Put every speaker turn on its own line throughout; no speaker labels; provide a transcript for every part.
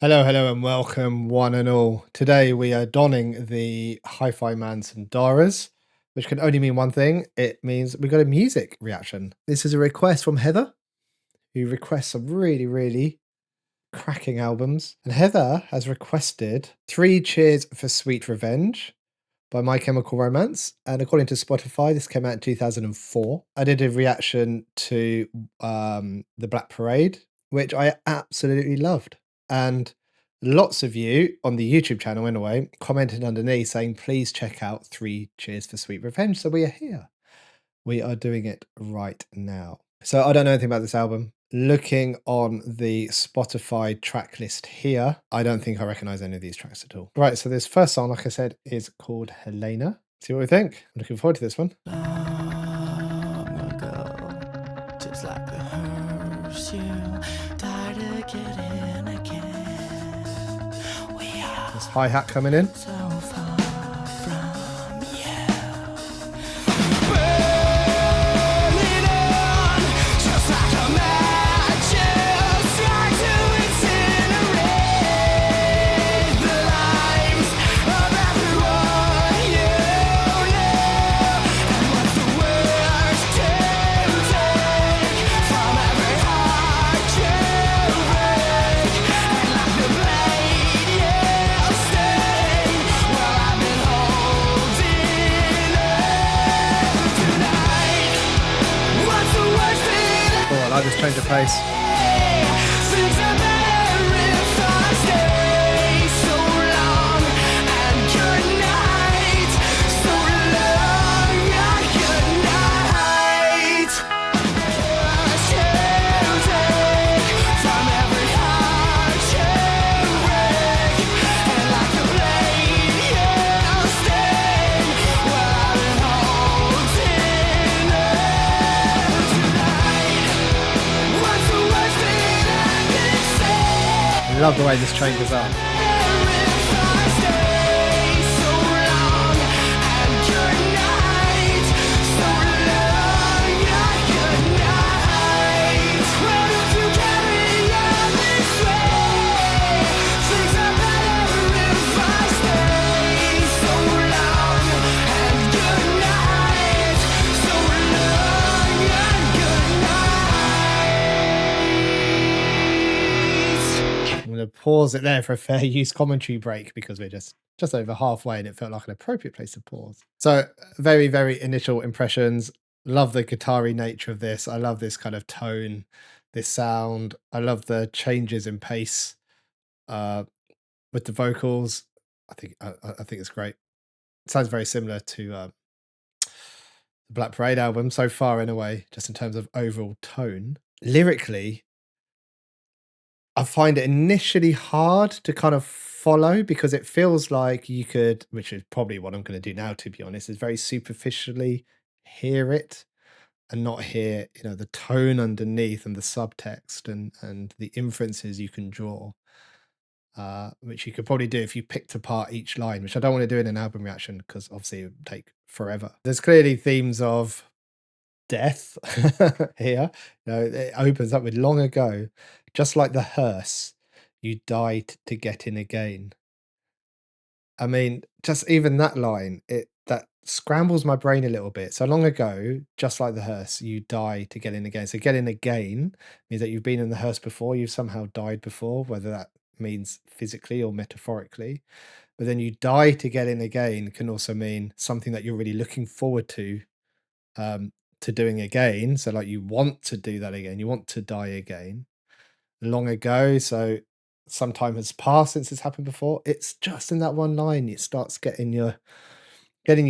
Hello, hello, and welcome, one and all. Today we are donning the Hi-Fi Man Sandaras, which can only mean one thing. It means we got a music reaction. This is a request from Heather, who requests some really, really cracking albums. And Heather has requested Three Cheers for Sweet Revenge by My Chemical Romance. And according to Spotify, this came out in 2004. I did a reaction to The Black Parade, which I absolutely loved. And lots of you on the YouTube channel, anyway, commented underneath saying, please check out Three Cheers for Sweet Revenge. So we are here. We are doing it right now. So I don't know anything about this album. Looking on the Spotify track list here, I don't think I recognize any of these tracks at all. Right, so this first song, like I said, is called Helena. See what we think. I'm looking forward to this one.
Long ago, just like the hearse, you died again and again. We are
This hi-hat coming in.
so far from you. Burning on, just like a match, you try to incinerate the lives of everyone you know. And what's the worst to take from every heart you break? And like the blade you stain, well, I've been holding on tonight. What's the worst thing
Oh, I like this change of pace.
since I've been if I stay so long? And good night, so long, and good night. Just you take from every heart you break, and like a blade you stain, well, I've been holding on tonight. What's the worst thing I can say?
I love the way this changes up.
If I stay so long, and good night, so long, and good night. Why don't you carry on this way? Things are better if I stay so long, and good night, so long, and good night.
I'm going to pause it there for a fair use commentary break because we're just over halfway and it felt like an appropriate place to pause. So very, very initial impressions. Love the guitar-y nature of this. I love this kind of tone, this sound. I love the changes in pace with the vocals. I think it's great. It sounds very similar to the Black Parade album so far in a way, just in terms of overall tone. Lyrically, I find it initially hard to kind of follow because it feels like you could, which is probably what I'm going to do now, to be honest, is very superficially hear it and not hear, the tone underneath and the subtext and the inferences you can draw, which you could probably do if you picked apart each line, which I don't want to do in an album reaction because obviously it would take forever. There's clearly themes of death here. It opens up with long ago, just like the hearse, you died to get in again. I mean, just even that line, that scrambles my brain a little bit. So long ago, just like the hearse, you die to get in again. So get in again means that you've been in the hearse before, you've somehow died before, whether that means physically or metaphorically. But then you die to get in again can also mean something that you're really looking forward to doing again. So like you want to do that again, you want to die again. Long ago, so some time has passed since it's happened before. It's just in that one line it starts getting you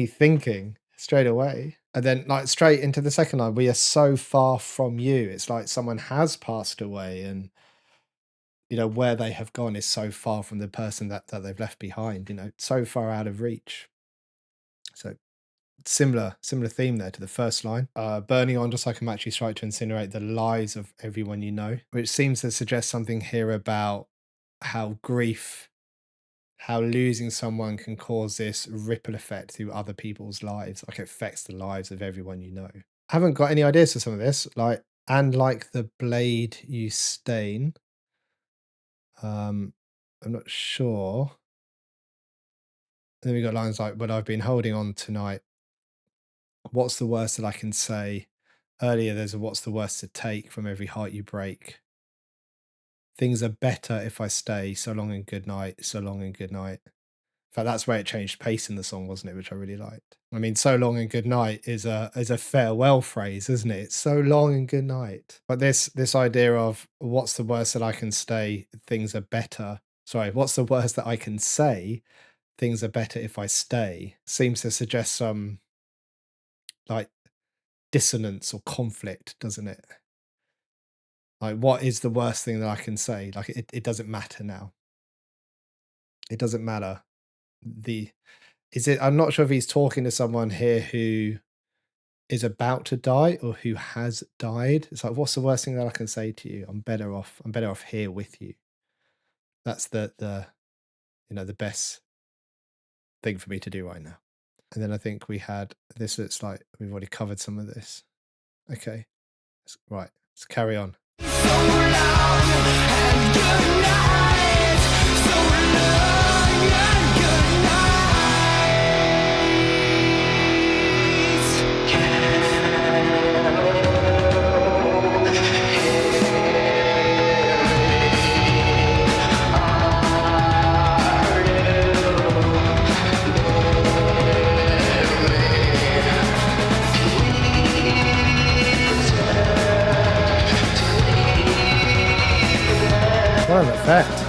thinking straight away. And then like straight into the second line, we are so far from you. It's like someone has passed away and where they have gone is so far from the person that they've left behind, so far out of reach. So similar theme there to the first line. Burning on just like a match you strike to incinerate the lives of everyone you know, which seems to suggest something here about how losing someone can cause this ripple effect through other people's lives, like it affects the lives of everyone you know. I haven't got any ideas for some of this, like the blade you stain. I'm not sure. And then we got lines like, "But I've been holding on tonight. What's the worst that I can say?" Earlier, there's a "What's the worst to take from every heart you break?" "Things are better if I stay. So long and good night. So long and good night." In fact, that's where it changed pace in the song, wasn't it? Which I really liked. I mean, "So long and good night" is a farewell phrase, isn't it? It's so long and good night. But this idea of what's the worst that I can stay? Things are better. Sorry, what's the worst that I can say? Things are better if I stay. Seems to suggest some like dissonance or conflict, doesn't it? Like, what is the worst thing that I can say? Like, it doesn't matter now. It doesn't matter. The is it? I'm not sure if he's talking to someone here who is about to die or who has died. It's like, what's the worst thing that I can say to you? I'm better off. I'm better off here with you. That's the the best thing for me to do right now. And then I think we had this. Looks like we've already covered some of this. Okay, right. Let's carry on.
So long and good night. So long and good
What an effect!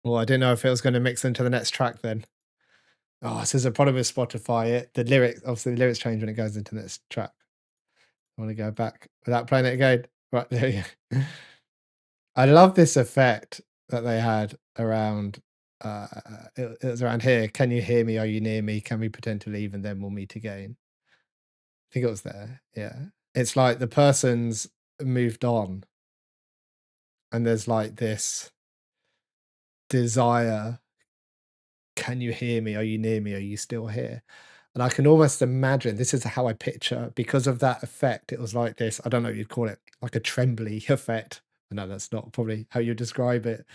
Well, I didn't know if it was going to mix into the next track then. Oh, this is a problem with Spotify. The lyrics, obviously, the lyrics change when it goes into the next track. I want to go back without playing it again. Right there you go. I love this effect that they had around. It was around here. Can you hear me? Are you near me? Can we pretend to leave and then we'll meet again? I think it was there. Yeah, it's like the person's moved on, and there's like this desire. Can you hear me? Are you near me? Are you still here? And I can almost imagine this is how I picture because of that effect. It was like this. I don't know what you'd call it, like a trembly effect. I know that's not probably how you describe it,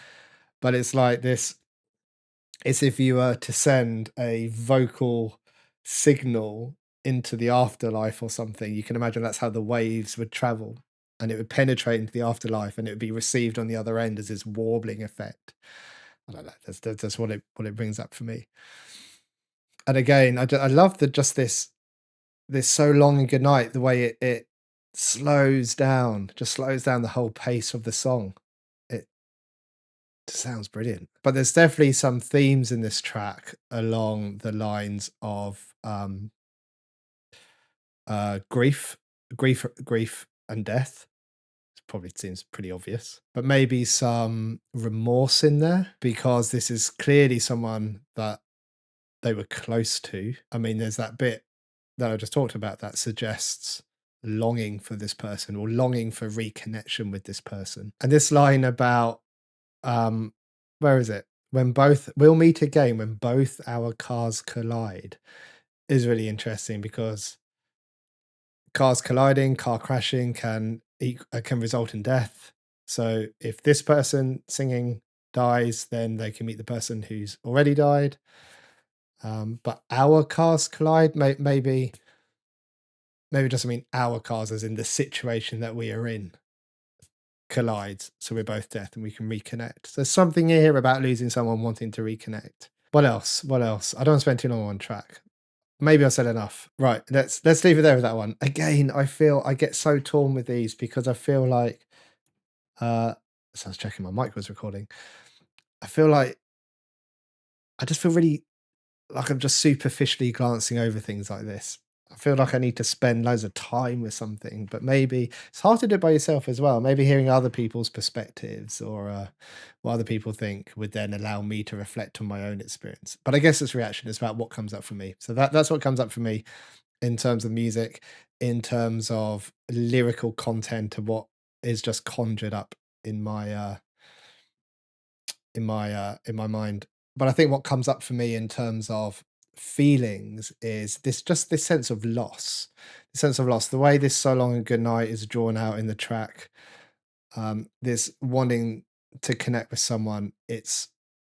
but it's like this. It's if you were to send a vocal signal into the afterlife or something. You can imagine that's how the waves would travel, and it would penetrate into the afterlife, and it would be received on the other end as this warbling effect. I don't know. That's what it brings up for me. And again, I love the just this so long and good night, the way it slows down, just slows down the whole pace of the song. It just sounds brilliant. But there's definitely some themes in this track along the lines of grief and death. It probably seems pretty obvious, but maybe some remorse in there because this is clearly someone that they were close to. I mean, there's that bit that I just talked about that suggests longing for this person or longing for reconnection with this person. And this line about um where is it? When both we'll meet again when both our cars collide is really interesting because cars colliding, car crashing can result in death. So if this person singing dies, then they can meet the person who's already died. But our cars collide, maybe it doesn't mean our cars as in the situation that we are in collides. So we're both dead and we can reconnect. There's something here about losing someone wanting to reconnect. What else? What else? I don't want to spend too long on track. Maybe I said enough. Right. Let's leave it there with that one. Again, I feel I get so torn with these because I feel like so I was checking my mic was recording. I feel like I just feel really like I'm just superficially glancing over things like this. I feel like I need to spend loads of time with something, but maybe it's hard to do it by yourself as well. Maybe hearing other people's perspectives or what other people think would then allow me to reflect on my own experience. But I guess it's reaction. It's about what comes up for me. So that's what comes up for me in terms of music, in terms of lyrical content and what is just conjured up in my in my mind. But I think what comes up for me in terms of feelings is this sense of loss. The sense of loss. The way this So Long and Good Night is drawn out in the track, this wanting to connect with someone, it's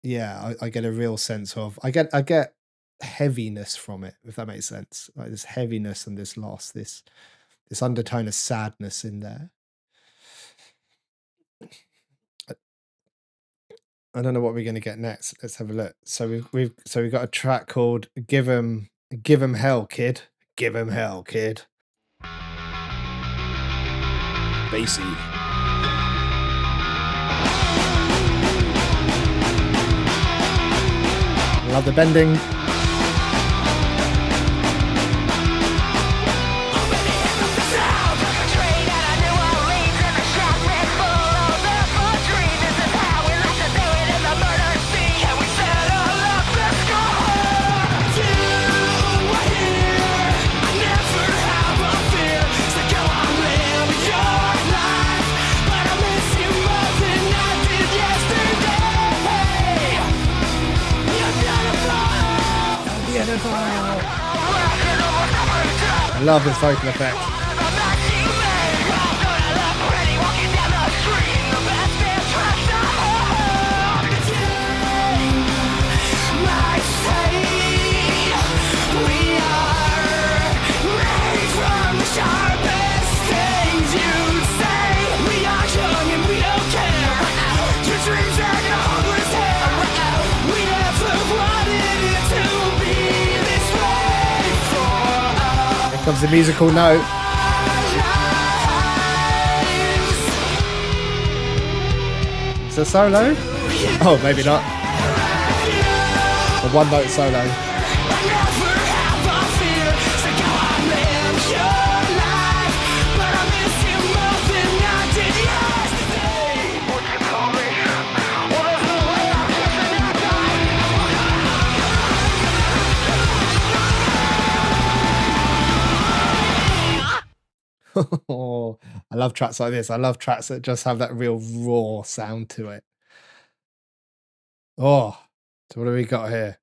yeah, I get a real sense of I get heaviness from it, if that makes sense. Like this heaviness and this loss, this undertone of sadness in there. I don't know what we're gonna get next. Let's have a look. So we've got a track called Give 'em Hell, Kid. Give 'em Hell, Kid. Bassy. Love the bending. I love this vocal effect. Here comes the musical note. It's a solo? Oh, maybe not. A one note solo. Oh, I love tracks like this. I love tracks that just have that real raw sound to it. Oh, so what have we got here?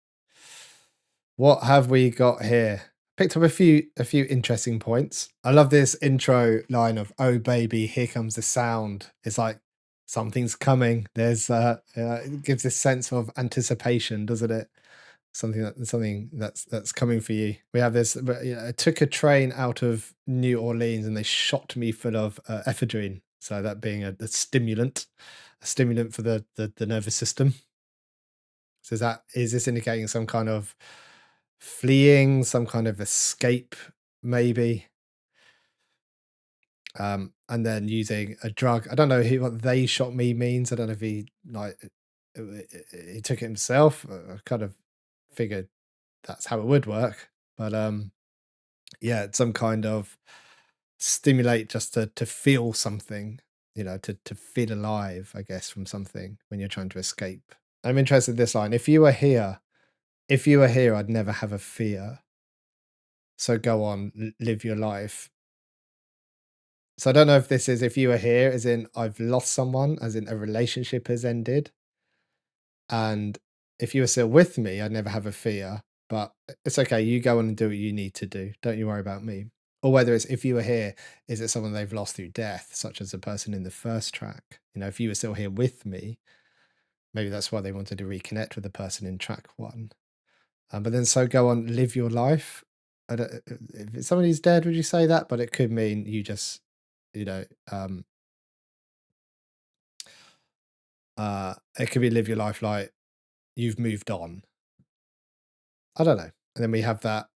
What have we got here? Picked up a few interesting points. I love this intro line of "Oh baby, here comes the sound." It's like something's coming. There's it gives this sense of anticipation, doesn't it? Something that's coming for you. We have this. But, you know, I took a train out of New Orleans and they shot me full of ephedrine. So that being a stimulant, for the nervous system. So is this indicating some kind of fleeing, some kind of escape, maybe? And then using a drug. I don't know what "they shot me" means. I don't know if he like he took it himself. I kind of figured that's how it would work, but yeah, it's some kind of stimulate just to feel something, you know, to feel alive, I guess, from something when you're trying to escape. I'm interested in this line. If you were here, I'd never have a fear. So go on, live your life. So I don't know if this is if you were here, as in I've lost someone, as in a relationship has ended. And if you were still with me, I'd never have a fear. But it's okay. You go on and do what you need to do. Don't you worry about me. Or whether it's if you were here, is it someone they've lost through death, such as the person in the first track? You know, if you were still here with me, maybe that's why they wanted to reconnect with the person in track one. But then so go on, live your life. I don't, if it's somebody's dead, would you say that? But it could mean you just, you know, it could be live your life like you've moved on. I don't know. And then we have that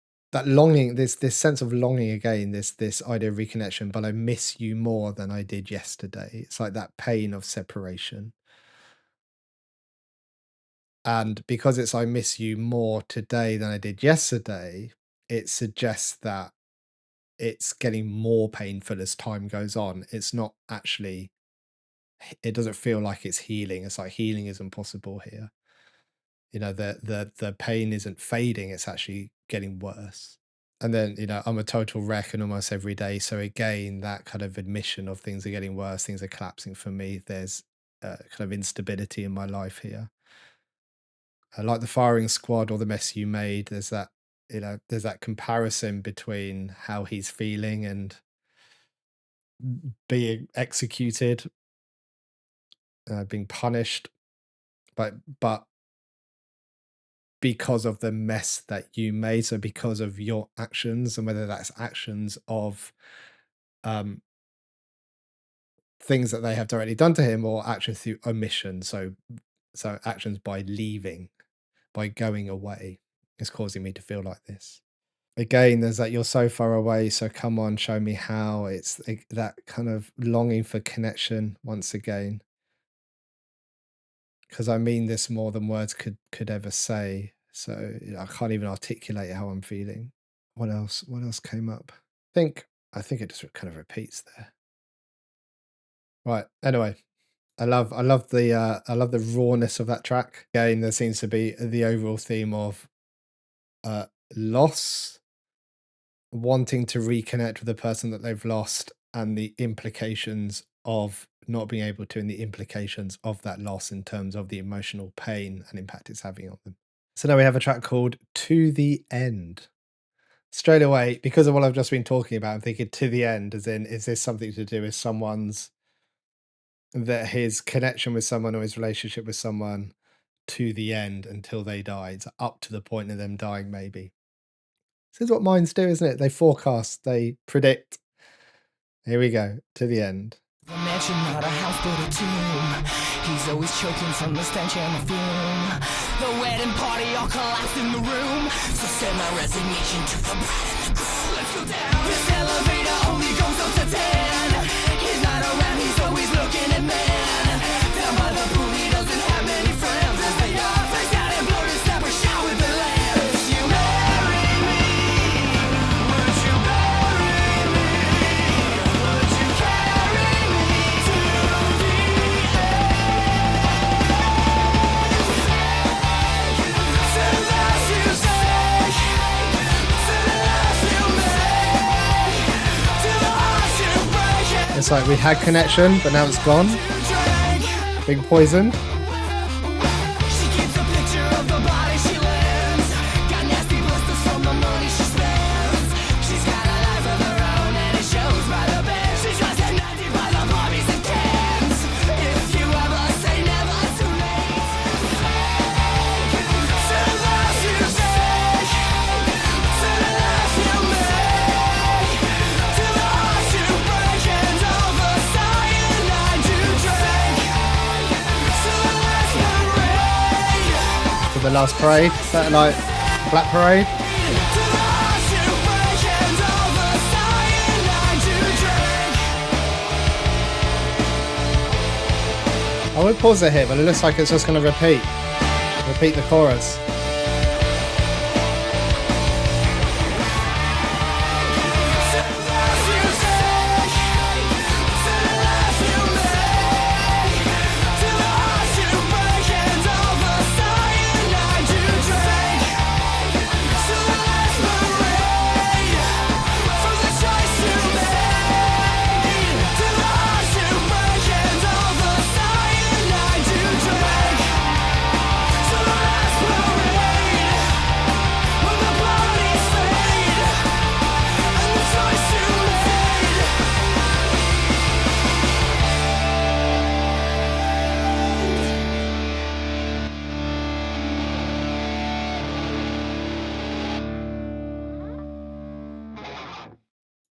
longing, this sense of longing again, this idea of reconnection, but I miss you more than I did yesterday. It's like that pain of separation. And because it's I miss you more today than I did yesterday, it suggests that it's getting more painful as time goes on. It's not actually, it doesn't feel like it's healing. It's like healing isn't possible here. The pain isn't fading, it's actually getting worse. And then, I'm a total wreck and almost every day. So again, that kind of admission of things are getting worse, things are collapsing for me. There's kind of instability in my life here. Like the firing squad or the mess you made, there's that comparison between how he's feeling and being executed, being punished, but because of the mess that you made, so because of your actions, and whether that's actions of um things that they have directly done to him or actions through omission, so actions by leaving, by going away, is causing me to feel like this. Again, there's that you're so far away, so come on, show me how. It's that kind of longing for connection once again, because I mean this more than words could ever say. So I can't even articulate how I'm feeling. What else? What else came up? I think it just kind of repeats there. Right. Anyway, I love the rawness of that track. Again, there seems to be the overall theme of uh loss, wanting to reconnect with the person that they've lost, and the implications of not being able to, and the implications of that loss in terms of the emotional pain and impact it's having on them. So now we have a track called To the End. Straight away, because of what I've just been talking about, I'm thinking to the end, as in, is this something to do with his connection with someone or his relationship with someone to the end until they die? It's up to the point of them dying, maybe. This is what minds do, isn't it? They forecast, they predict. Here we go, to the end.
A mansion, not a house, but a tomb. He's always choking from the stench and the fume. The wedding party all collapsed in the room. So send my resignation to the bride and the groom. Let's go down. This elevator only goes up to 10. He's not around, he's always looking at men. Down by the pool, he doesn't have many friends. As they all face out and blow to step or shout with the land. Would you marry me? Would you bury me? Would you carry me to the end? To the life you take, to the life you make, to the heart you break.
It's like we had connection, but now it's gone. Big poison.
She keeps a picture of the body she lives. Got nasty blisters from the money she spends. She's got a life of her own and it shows by the bed. She tries to not by the Barbies and Kens. If you ever say never, too late. To the life you take, to the life you make, to the heart you break and all the cyanide you drink.
To the last parade, Satellite Black Parade. I would pause it here, but it looks like it's just going to repeat the chorus.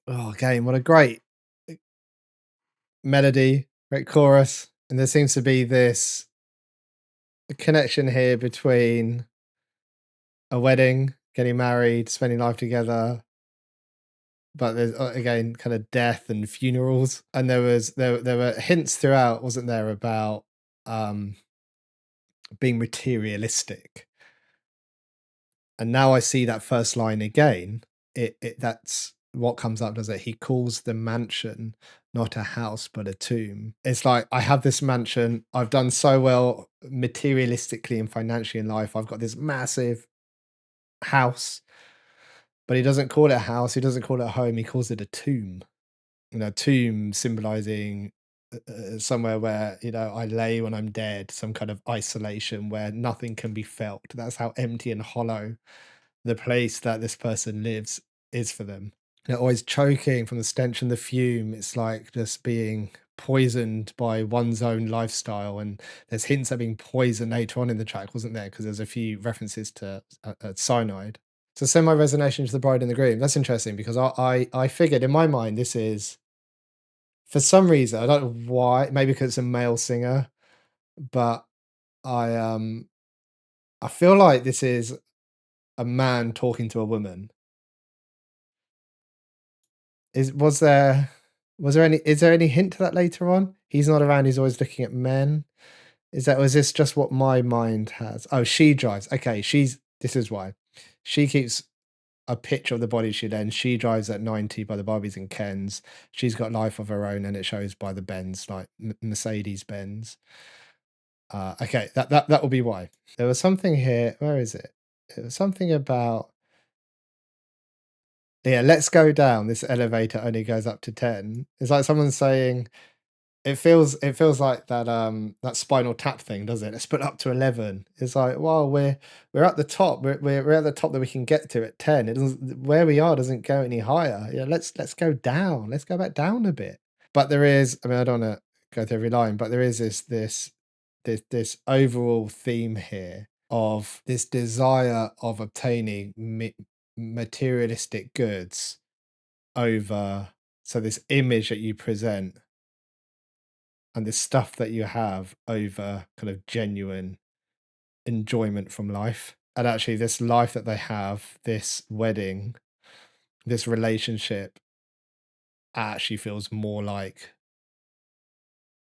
Oh, again, what a great melody, great chorus. And there seems to be this connection here between a wedding, getting married, spending life together, but there's again kind of death and funerals. And there were hints throughout, wasn't there, about being materialistic. And now I see that first line again. That's what comes up, does it? He calls the mansion not a house but a tomb. It's like, I have this mansion. I've done so well materialistically and financially in life. I've got this massive house, but he doesn't call it a house. He doesn't call it a home. He calls it a tomb. Tomb symbolizing somewhere where, I lay when I'm dead, some kind of isolation where nothing can be felt. That's how empty and hollow the place that this person lives is for them. They're always choking from the stench and the fume. It's like just being poisoned by one's own lifestyle. And there's hints at being poisoned later on in the track, wasn't there? Because there's a few references to cyanide. So send my resignation to the bride and the groom. That's interesting, because I figured in my mind this is, for some reason, I don't know why, maybe because it's a male singer, but I feel like this is a man talking to a woman. Was there any hint to that later on? He's not around, he's always looking at men. Was this just what my mind has? Oh, she drives. Okay, this is why. She keeps a picture of the body she drives at 90 by the Barbies and Kens. She's got life of her own, and it shows by the Benz, like Mercedes Benz. Okay, that will be why. There was something here. Where is it? It was something about, yeah, let's go down. This elevator only goes up to 10. It's like someone saying, it feels like that Spinal Tap thing, does it? Let's put it up to 11. It's like, well, we're at the top. We're at the top that we can get to at 10. It doesn't, where we are doesn't go any higher. Yeah, let's go down. Let's go back down a bit. But there is, I mean, I don't want to go through every line, but there is this overall theme here of this desire of obtaining materialistic goods over, so this image that you present and this stuff that you have over kind of genuine enjoyment from life. And actually this life that they have, this wedding, this relationship, actually feels more like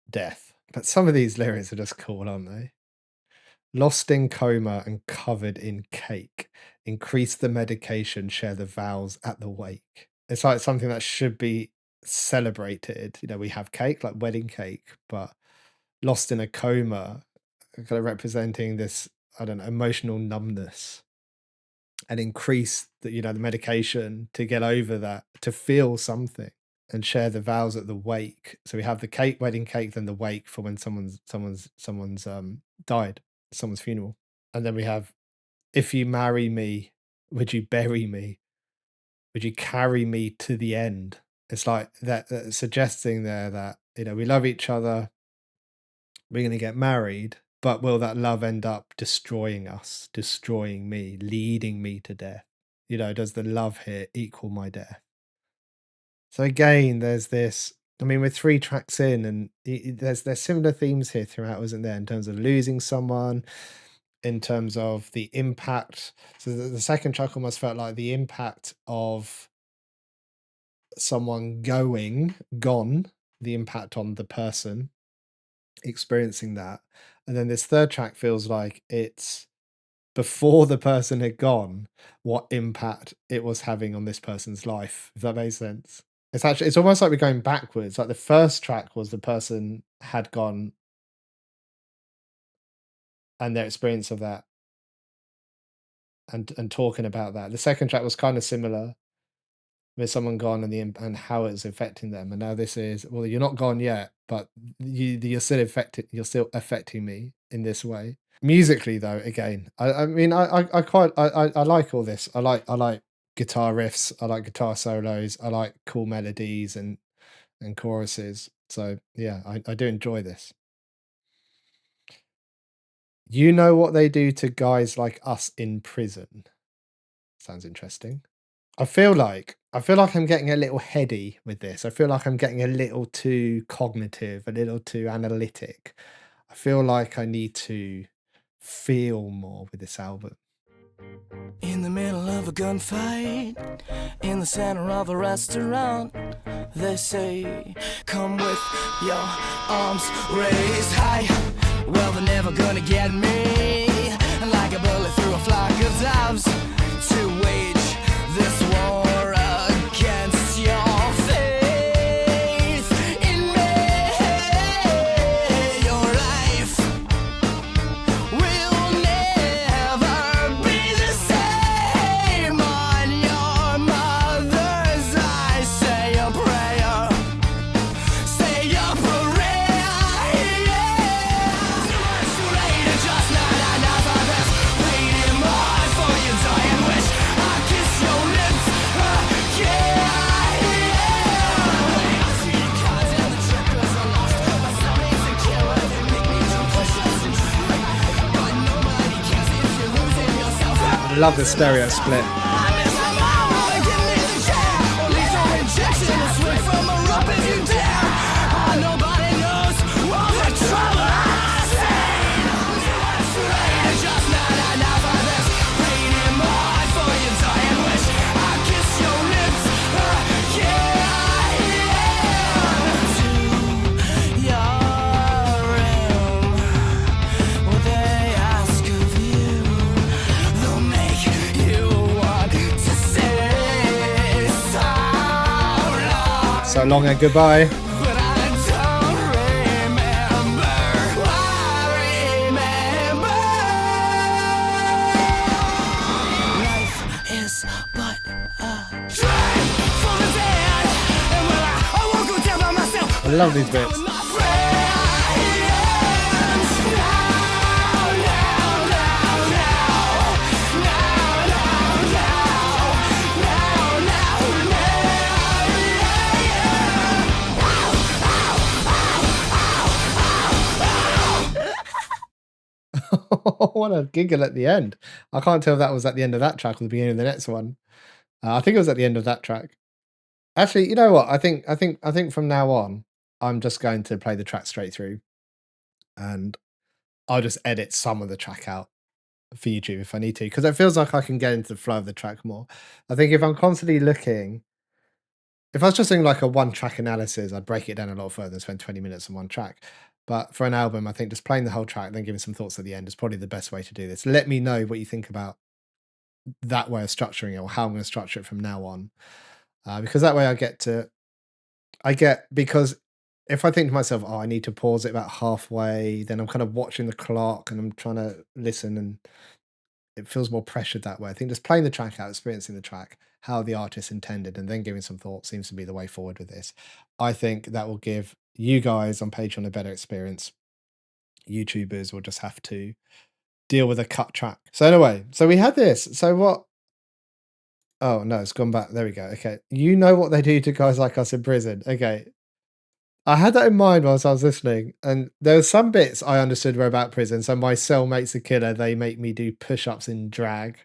death. But some of these lyrics are just cool, aren't they? Lost in coma and covered in cake. Increase the medication, share the vows at the wake. It's like something that should be celebrated. We have cake, like wedding cake, but lost in a coma, kind of representing this, I don't know, emotional numbness. And increase the medication to get over that, to feel something, and share the vows at the wake. So we have the cake, wedding cake, then the wake for when someone's died, someone's funeral. And then we have, if you marry me, would you bury me? Would you carry me to the end? It's like that suggesting there that, we love each other, we're going to get married, but will that love end up destroying us, destroying me, leading me to death? Does the love here equal my death? So again, there's this, I mean, we're 3 tracks in, and there's similar themes here throughout, isn't there? In terms of losing someone, in terms of the impact. So the second track almost felt like the impact of someone gone, the impact on the person experiencing that. And then this third track feels like it's before the person had gone, what impact it was having on this person's life, if that makes sense. It's almost like we're going backwards. Like the first track was the person had gone and their experience of that, and talking about that. The second track was kind of similar, with someone gone and how it's affecting them. And now this is, well, you're not gone yet, but you're still affecting me in this way. Musically, though, again, I mean, I quite I like all this. I like guitar riffs. I like guitar solos. I like cool melodies and choruses. So yeah, I do enjoy this. You know what they do to guys like us in prison. Sounds interesting. I feel like I'm getting a little heady with this. I feel like I'm getting a little too cognitive, a little too analytic. I feel like I need to feel more with this album.
In the middle of a gunfight, in the center of a restaurant, they say, come with your arms raised high. Well, they're never gonna get me. Like a bullet through a flock of doves to wage this war against your faith in me. Your life will never be the same. On your mother's eyes, say a prayer. Say your prayer, yeah. Too late, it's just not enough of this. Waiting more for your dying wish. I kiss your lips again, yeah. I see your cards and the checkers are lost. My stomach's a killer, they make me do push-ups and try. But nobody cares if you're losing yourself.
I love the stereo split.
I miss my mama, give me the chair. Or lethal injection to swing from her up if you dare. Nobody knows all the trouble I've seen. Too late, it's just not enough of this. Waiting more for your dying wish. I kiss your lips again, yeah. To your room, what they ask of you, they'll make you want to say so long.
So long and goodbye.
But I don't remember. I remember. Life is but a dream for the dead. And when I won't go down by myself.
I love these bits.
With my friends. Now, now, now, now. Now, now, now. Now,
What a giggle at the end. I can't tell if that was at the end of that track or the beginning of the next one. I think it was at the end of that track. Actually, you know what? I think from now on, I'm just going to play the track straight through, and I'll just edit some of the track out for YouTube if I need to, because it feels like I can get into the flow of the track more. I think if I'm constantly looking, if I was just doing like a one track analysis, I'd break it down a lot further and spend 20 minutes on one track. But for an album, I think just playing the whole track, then giving some thoughts at the end is probably the best way to do this. Let me know what you think about that way of structuring it, or how I'm going to structure it from now on. Because that way because if I think to myself, oh, I need to pause it about halfway, then I'm kind of watching the clock and I'm trying to listen, and it feels more pressured that way. I think just playing the track out, experiencing the track, how the artist intended, and then giving some thought seems to be the way forward with this. I think that will give you guys on Patreon a better experience. YouTubers will just have to deal with a cut track. So anyway, so we had this. So what? Oh no, it's gone back. There we go. Okay. You know what they do to guys like us in prison. Okay. I had that in mind whilst I was listening, and there were some bits I understood were about prison. So my cellmate's a killer. They make me do push-ups in drag.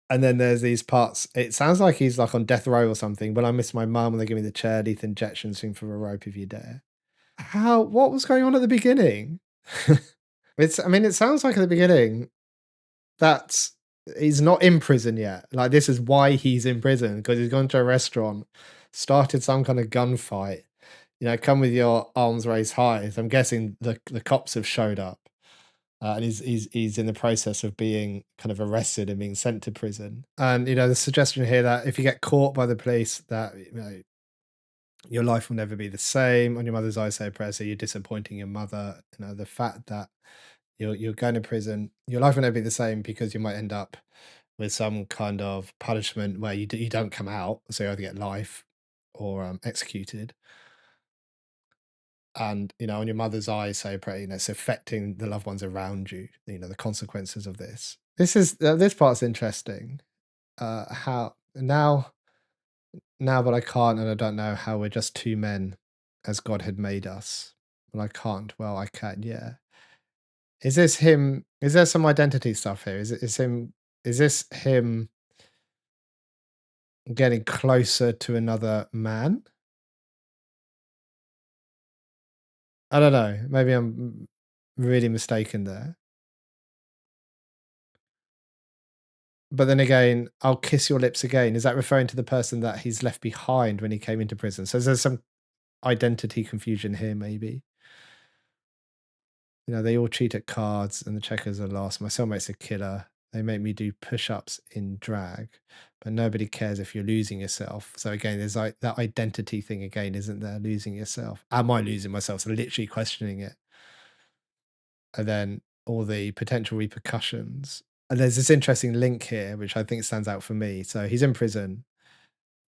And then there's these parts. It sounds like he's like on death row or something. When I miss my mum, when they give me the chair, lethal injection, swing from a rope if you dare. What was going on at the beginning? I mean, it sounds like at the beginning that he's not in prison yet. Like, this is why he's in prison, because he's gone to a restaurant, started some kind of gunfight. You know, come with your arms raised high. So I'm guessing the cops have showed up, and he's in the process of being kind of arrested and being sent to prison. And you know, the suggestion here that if you get caught by the police, that you know, your life will never be the same. On your mother's eyes, say a prayer. So you're disappointing your mother. You know, the fact that you're going to prison, your life will never be the same, because you might end up with some kind of punishment where you don't come out, so you either get life or executed. And you know, on your mother's eyes, say a prayer. You know, it's affecting the loved ones around you. You know, the consequences of this. This part's interesting. How now, but I can't, and I don't know how we're just two men, as God had made us. But I can't. Well, I can. Yeah. Is this him? Is there some identity stuff here? Is this him getting closer to another man? I don't know. Maybe I'm really mistaken there. But then again, I'll kiss your lips again. Is that referring to the person that he's left behind when he came into prison? So there's some. identity confusion here, maybe. You know, they all cheat at cards and the checkers are lost. My cellmate's a killer. They make me do push-ups in drag, but nobody cares if you're losing yourself. So again, there's like that identity thing again, isn't there? Losing yourself. Am I losing myself? So literally questioning it. And then all the potential repercussions. And there's this interesting link here, which I think stands out for me. So he's in prison.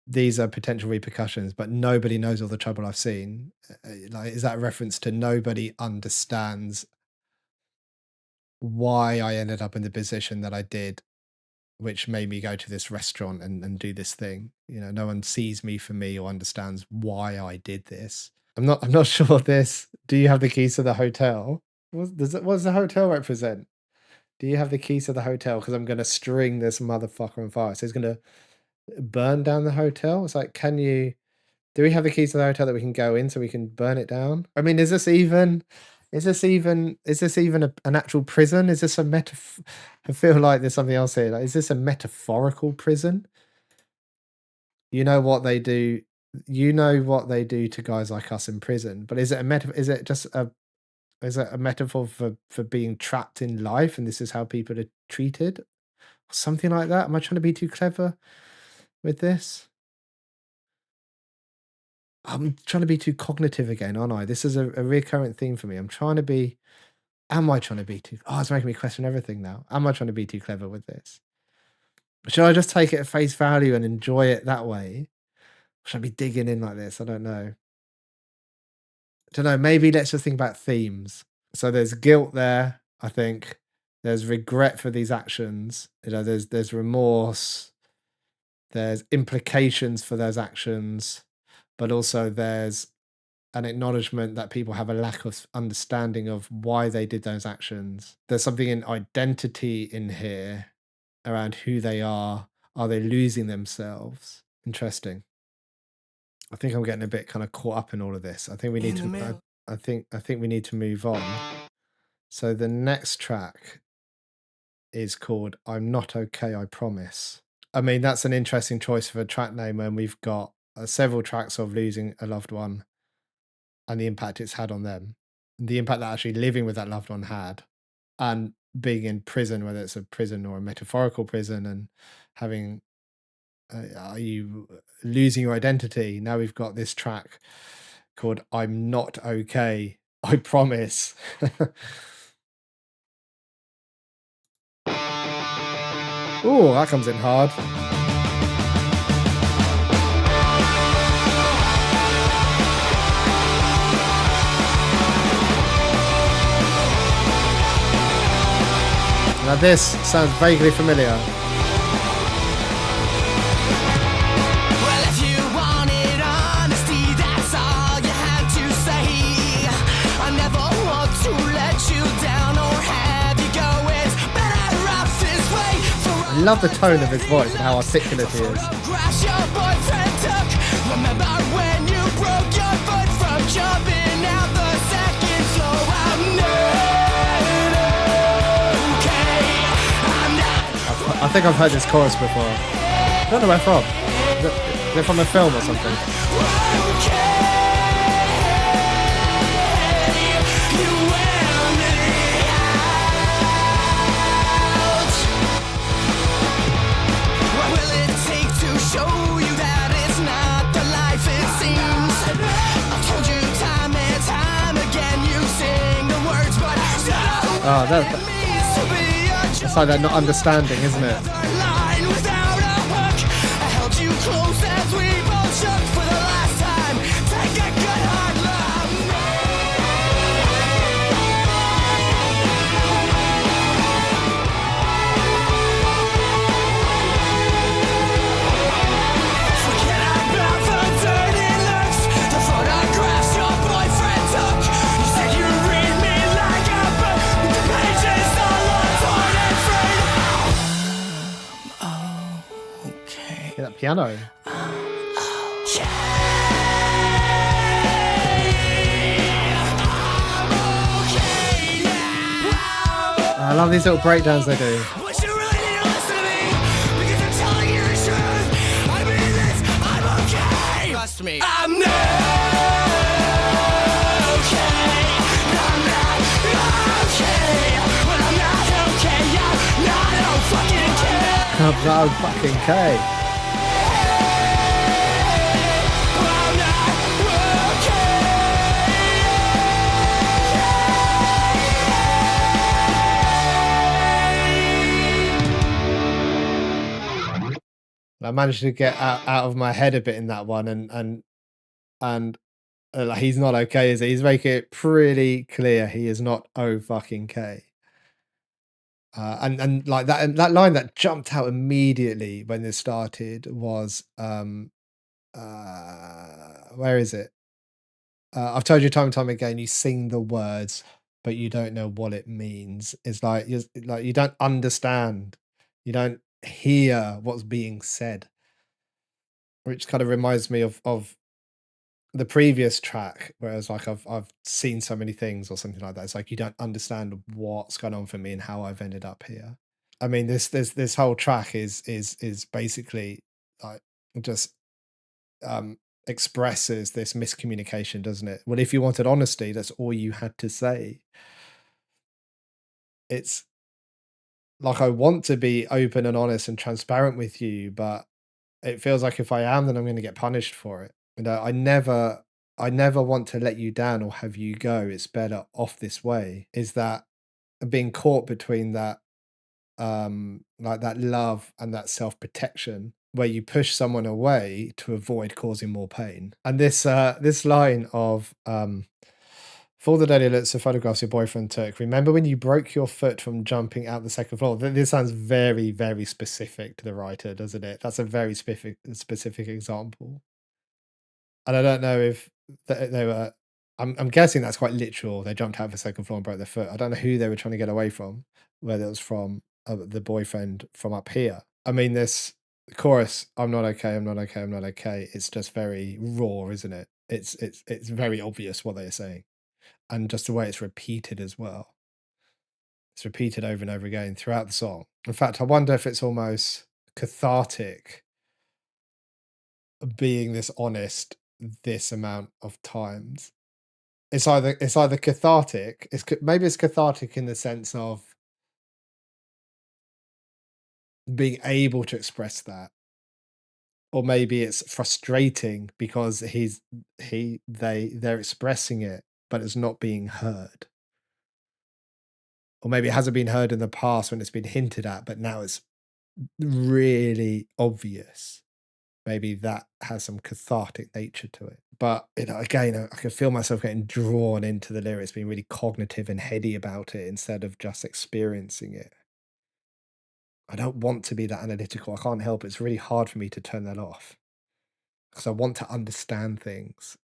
These are potential repercussions, but nobody knows all the trouble I've seen. Like, is that a reference to nobody understands why I ended up in the position that I did, which made me go to this restaurant and do this thing? You know, no one sees me for me or understands why I did this. I'm not sure this. Do you have the keys to the hotel? What does the hotel represent? Do you have the keys to the hotel? Because I'm going to string this motherfucker on fire. So he's going to burn down the hotel. It's like, do we have the keys to the hotel that we can go in so we can burn it down? I mean, is this even an actual prison? Is this a I feel like there's something else here. Like, is this a metaphorical prison? You know what they do. You know what they do to guys like us in prison. But is it a metaphor for being trapped in life, and this is how people are treated? Something like that. Am I trying to be too clever with this? I'm trying to be too cognitive again, aren't I? This is a recurrent theme for me. Am I trying to be too? Oh, it's making me question everything now. Am I trying to be too clever with this? Should I just take it at face value and enjoy it that way? Should I be digging in like this? I don't know. Maybe let's just think about themes. So there's guilt there, I think. There's regret for these actions. You know, there's remorse. There's implications for those actions, but also there's an acknowledgement that people have a lack of understanding of why they did those actions. There's something in identity in here around who they are. Are they losing themselves? Interesting. I think I'm getting a bit kind of caught up in all of this. I think we need to. I think we need to move on. So the next track is called "I'm Not Okay, I Promise." I mean, that's an interesting choice for a track name when we've got several tracks of losing a loved one and the impact it's had on them, the impact that actually living with that loved one had, and being in prison, whether it's a prison or a metaphorical prison, and having are you losing your identity? Now we've got this track called "I'm Not Okay, I Promise." Oh, that comes in hard. Now this sounds vaguely familiar.
Well, if you wanted honesty, that's all you had to say. I never want to let you down or have you go. It's better off this way.
I love the tone of his voice and how articulate he is.
Your boyfriend took. Remember when you broke your foot from jumping out the second floor? I'm
I think I've heard this chorus before. I don't know where from. Is it from a film or something? Oh, that's like that not understanding, isn't it? Yeah, that piano. I love these little breakdowns they do.
Trust me. I'm not
I'm not fucking K. I managed to get out of my head a bit in that one, and like, he's not okay, is he? He's making it pretty clear he is not oh fucking K. And like that, and that line that jumped out immediately when this started was where is it? I've told you time and time again, you sing the words, but you don't know what it means. It's like you don't understand, you don't hear what's being said, which kind of reminds me of the previous track, whereas like I've seen so many things or something like that. It's like you don't understand what's going on for me and how I've ended up here. I mean, this whole track is basically like just um expresses this miscommunication, doesn't it? Well, if you wanted honesty, that's all you had to say. It's like I want to be open and honest and transparent with you, but it feels like if I am, then I'm going to get punished for it. You know, I never want to let you down or have you go. It's better off this way. Is that being caught between that like that love and that self-protection where you push someone away to avoid causing more pain. And this line of for the daily looks of photographs your boyfriend took, remember when you broke your foot from jumping out the second floor? This sounds very, very specific to the writer, doesn't it? That's a very specific example. And I don't know if they were. I'm guessing that's quite literal. They jumped out of the second floor and broke their foot. I don't know who they were trying to get away from, whether it was from the boyfriend from up here. I mean, this chorus, "I'm not okay, I'm not okay, I'm not okay." It's just very raw, isn't it? It's very obvious what they're saying, and just the way it's repeated as well. It's repeated over and over again throughout the song. In fact, I wonder if it's almost cathartic being this honest this amount of times. It's either cathartic, maybe it's cathartic in the sense of being able to express that, or maybe it's frustrating because they're expressing it, but it's not being heard. Or maybe it hasn't been heard in the past when it's been hinted at, but now it's really obvious. Maybe that has some cathartic nature to it. But again, I can feel myself getting drawn into the lyrics, being really cognitive and heady about it instead of just experiencing it. I don't want to be that analytical. I can't help it. It's really hard for me to turn that off because I want to understand things.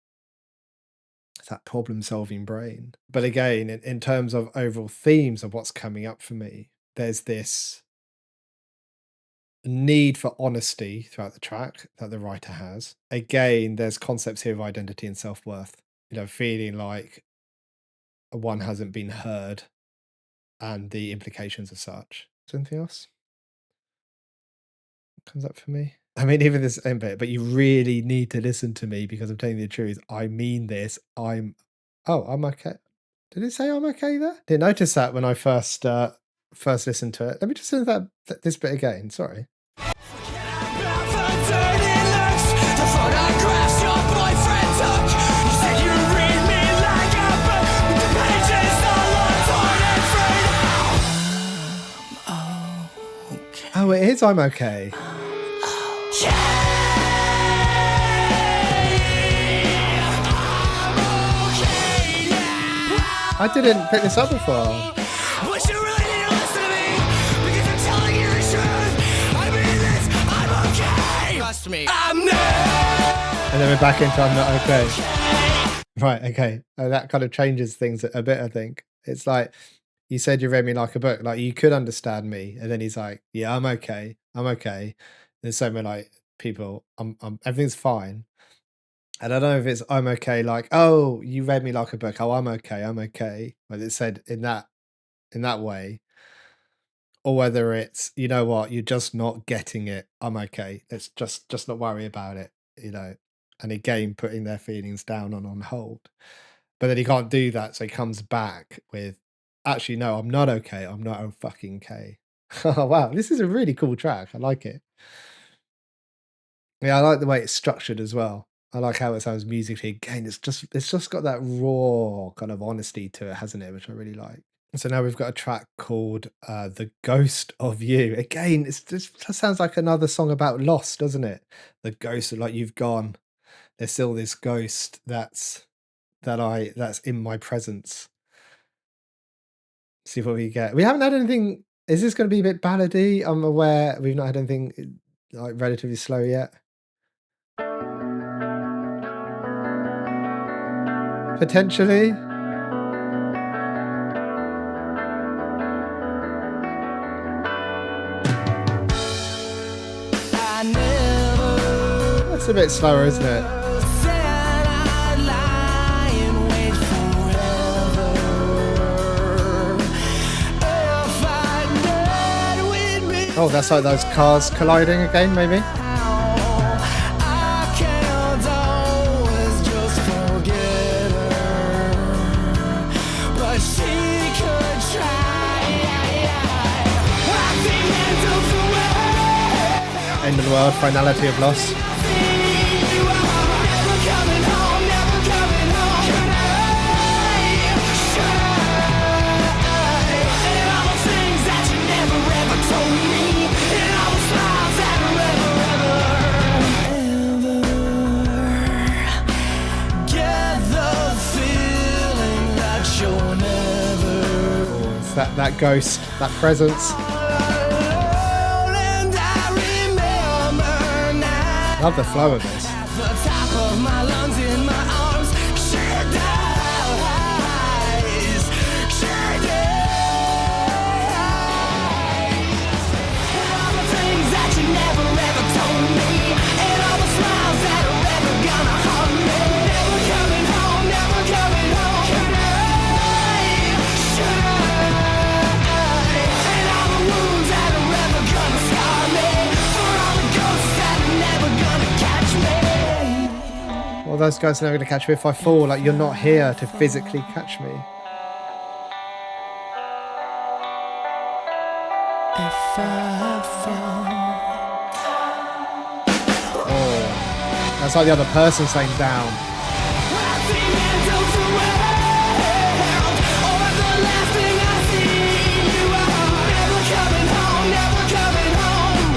It's that problem solving brain. But again, in terms of overall themes of what's coming up for me, there's this need for honesty throughout the track that the writer has. Again, there's concepts here of identity and self worth, feeling like one hasn't been heard and the implications of such. Is there anything else comes up for me? I mean, even this end bit, but you really need to listen to me because I'm telling you the truth. I mean this. I'm okay. Did it say I'm okay there? Didn't notice that when I first listened to it. Let me just listen to this bit again. Sorry. Oh, it is I'm okay. I didn't pick this up before. But you really need to listen to me because I'm telling you the truth. I mean this, I'm okay. Trust me, I'm not. And then we're back into I'm not okay. Right, okay. That kind of changes things a bit, I think. It's like, you said you read me like a book, like you could understand me. And then he's like, yeah, I'm okay. I'm okay. There's so many like people, I'm everything's fine. And I don't know if it's I'm okay, like, oh, you read me like a book. Oh, I'm okay. I'm okay. But it's said in that way, or whether it's, you know what, you're just not getting it. I'm okay. Let's just not worry about it. And again, putting their feelings down and on hold. But then he can't do that, so he comes back with, actually, no, I'm not okay. I'm not fucking okay. Oh, wow, this is a really cool track. I like it. Yeah, I like the way it's structured as well. I like how it sounds musically. Again, it's just got that raw kind of honesty to it, hasn't it? Which I really like. So now we've got a track called "The Ghost of You." Again, it's just that sounds like another song about loss, doesn't it? The ghost of like you've gone. There's still this ghost that's in my presence. See what we get. We haven't had anything. Is this going to be a bit ballady? I'm aware we've not had anything like relatively slow yet. Potentially.
I never
That's a bit slower, isn't it?
said I'd lie and wait forever. If I knew we'd be
Oh, that's like those cars colliding again, maybe.
I can't always just forget her, but she could try. I think end of the way.
End of the world, finality of loss.
You are never coming home, never coming home. Should I? And all the things that you never ever told me, and all the smiles that ever get the feeling that you'll never
It's that ghost, that presence.
alone. And I remember now.
Love the flow of this.
At the top of my lungs, in my arms, she dies. She dies. And all the things that you never ever told me, and all the smiles that are ever gonna haunt me. Never coming home, never coming home. Should I? And all the wounds that are ever gonna scar me, for all the ghosts that are never gonna catch me.
Well, those guys are never going to catch me if I fall. Like, you're not here to physically catch me.
If I fall,
Oh, that's like the other person saying down.
at the end of the world, or the last thing I see, you are never coming home, never coming home,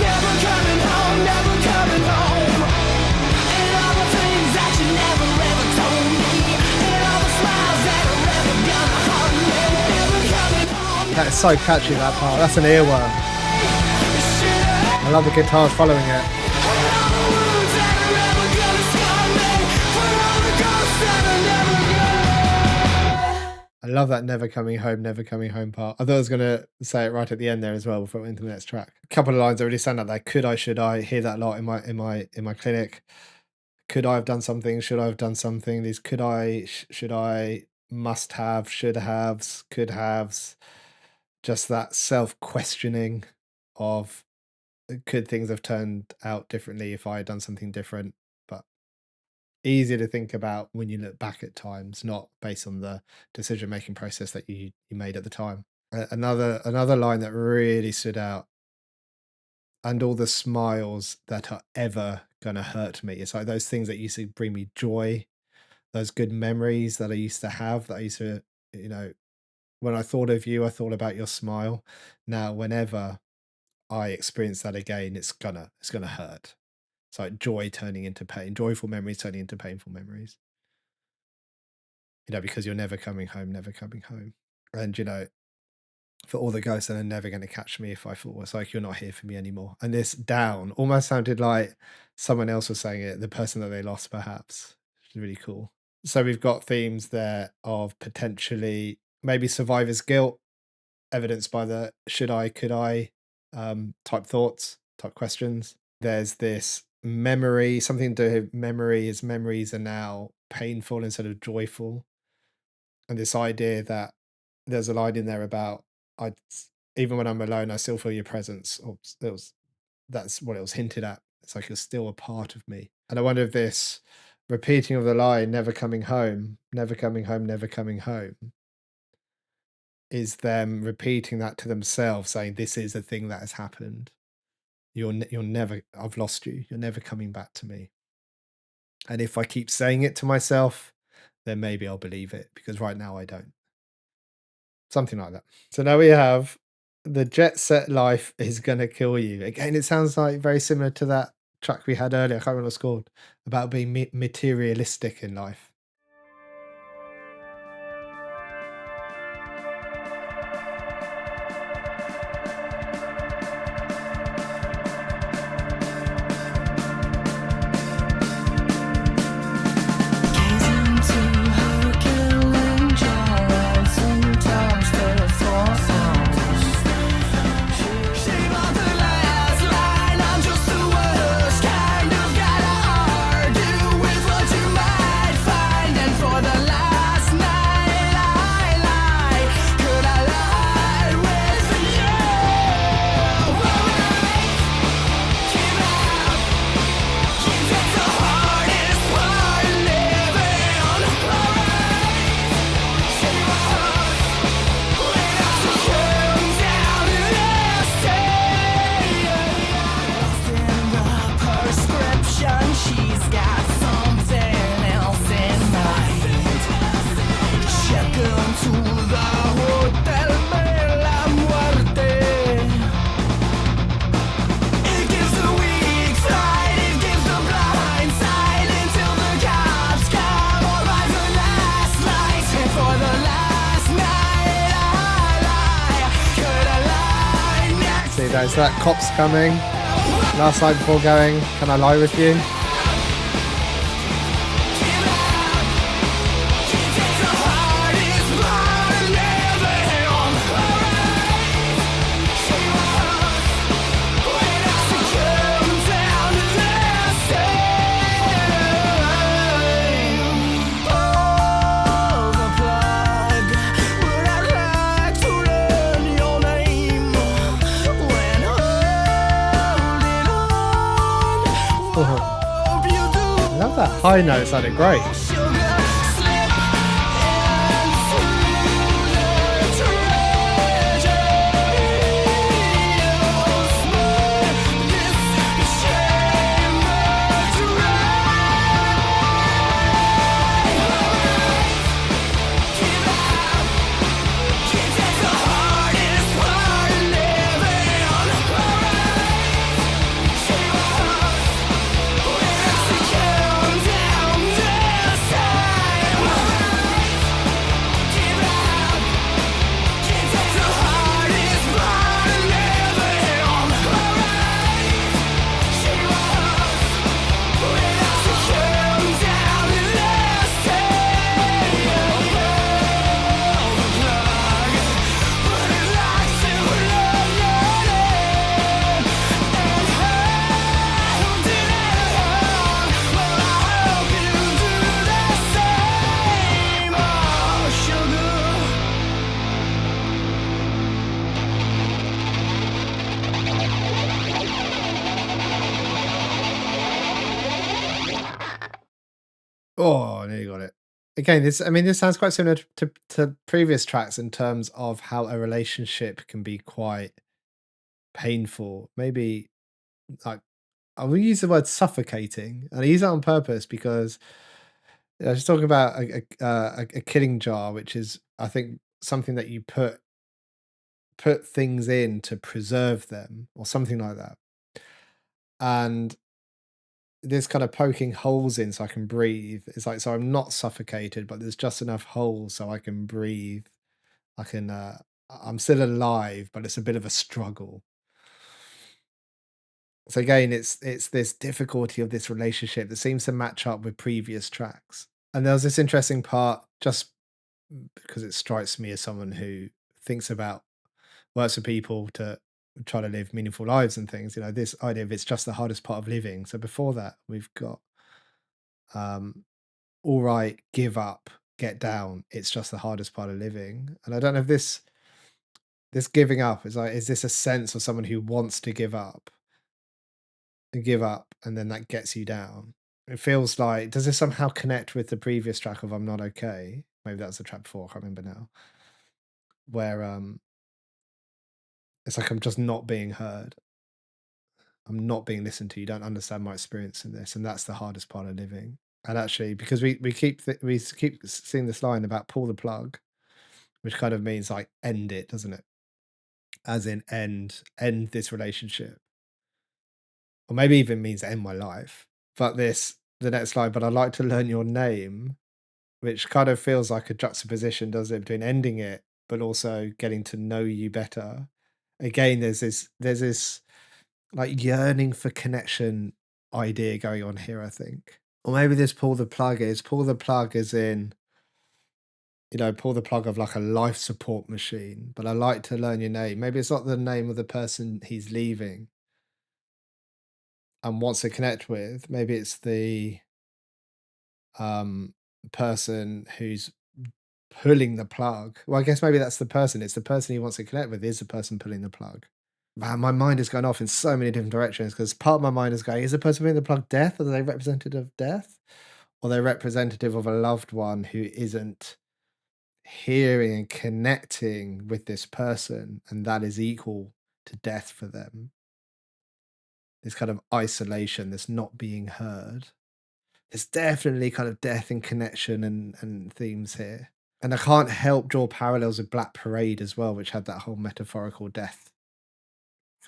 never coming home, never coming home. And all the things that you never ever told me, and all the smiles that are ever gonna haunt me, never coming home.
That is so catchy, that part. That's an earworm. I love the guitars following it. I love that never coming home part. I thought I was gonna say it right at the end there as well before we went into the next track. A couple of lines that really stand out there. Could I, should I? Hear that a lot in my clinic. Could I have done something? Should I have done something? These could I, should I, must have, should haves, could haves. Just that self-questioning of could things have turned out differently if I had done something different? But easier to think about when you look back at times, not based on the decision making process that you made at the time. Another line that really stood out, and all the smiles that are ever gonna hurt me. It's like those things that used to bring me joy, those good memories that I used to have, that I used to, you know, when I thought of you, I thought about your smile. Now, whenever I experience that again, it's gonna hurt. It's like joy turning into pain, joyful memories turning into painful memories. Because you're never coming home, never coming home. And for all the ghosts that are never going to catch me if I fall, it's like you're not here for me anymore. And this down almost sounded like someone else was saying it, the person that they lost, perhaps. Which is really cool. So we've got themes there of potentially maybe survivor's guilt, evidenced by the should I, could I type thoughts, type questions. There's this memory, something to do with memory is memories are now painful instead of joyful. And this idea that there's a line in there about I even when I'm alone, I still feel your presence. Or that's what it was hinted at. It's like you're still a part of me. And I wonder if this repeating of the line, never coming home, never coming home, never coming home, is them repeating that to themselves, saying, "This is a thing that has happened. You're never. I've lost you. You're never coming back to me." And if I keep saying it to myself, then maybe I'll believe it because right now I don't. Something like that. So now we have the jet set life is gonna kill you. Again, it sounds like very similar to that track we had earlier. I can't remember what it's called about being materialistic in life.
Gaze into her killing jaws and touch the forearms. Shave off the last line, I'm just the worst kind of guy to argue with what you might find. And for the last night I lie. Could I lie with you? Give up. Give it the hardest part living on. Say what when I come down to this day. Lost in the prescription, she's got something else in mind. Check into the Hotel de la Muerte. It gives the weak side, it gives the blind side until the cops come or rise the last lights. And for the last night I lie. Could I lie next?
See, there's that cops coming. Last night before going, can I lie with you?
Give up. Give it the hardest part living on. Say what when I come down to this day. Pull the plug. Would I like to learn your name when holding on? Hope you do.
I love that high note, sounded great.
Sugar slip into the treasures. This chamber Give up. Give it the hardest part living on. Say what when I come down this time. Give up. Give it the hardest part living on. Say what when I come down this time. But it likes to love your name and hold it on. Well, I hope you do the same. Oh, sugar.
Oh, I nearly got it. Again, this sounds quite similar to previous tracks in terms of how a relationship can be quite painful. Maybe like I will use the word suffocating, and I use that on purpose because I was talking about a killing jar, which is I think something that you put things in to preserve them or something like that. And this kind of poking holes in so I can breathe. It's like so I'm not suffocated, but there's just enough holes so I can breathe. I can I'm still alive, but it's a bit of a struggle. So again, it's this difficulty of this relationship that seems to match up with previous tracks. And there was this interesting part just because it strikes me as someone who thinks about works with people to try to live meaningful lives and things, this idea of it's just the hardest part of living. So before that, we've got um all right, give up, get down. It's just the hardest part of living. And I don't know if this giving up is like, is this a sense of someone who wants to give up and then that gets you down? It feels like, does this somehow connect with the previous track of I'm Not Okay? Maybe that's the track before, I can't remember now. where it's like I'm just not being heard. I'm not being listened to. You don't understand my experience in this, and that's the hardest part of living. And actually, because we keep seeing this line about pull the plug, which kind of means like end it, doesn't it? As in end this relationship, or maybe even means end my life. But the next line, but I'd like to learn your name, which kind of feels like a juxtaposition, does it, between ending it but also getting to know you better. Again, there's this like yearning for connection idea going on here, I think. Or maybe this pull the plug is in, pull the plug of like a life support machine, but I like to learn your name. Maybe it's not the name of the person he's leaving and wants to connect with. Maybe it's the um person who's pulling the plug. Well, I guess maybe that's the person. It's the person he wants to connect with is the person pulling the plug. Man, my mind is going off in so many different directions because part of my mind is going, is the person pulling the plug death? Are they representative of death? Or they're representative of a loved one who isn't hearing and connecting with this person, and that is equal to death for them. This kind of isolation, this not being heard. There's definitely kind of death and connection and themes here. And I can't help draw parallels with Black Parade as well, which had that whole metaphorical death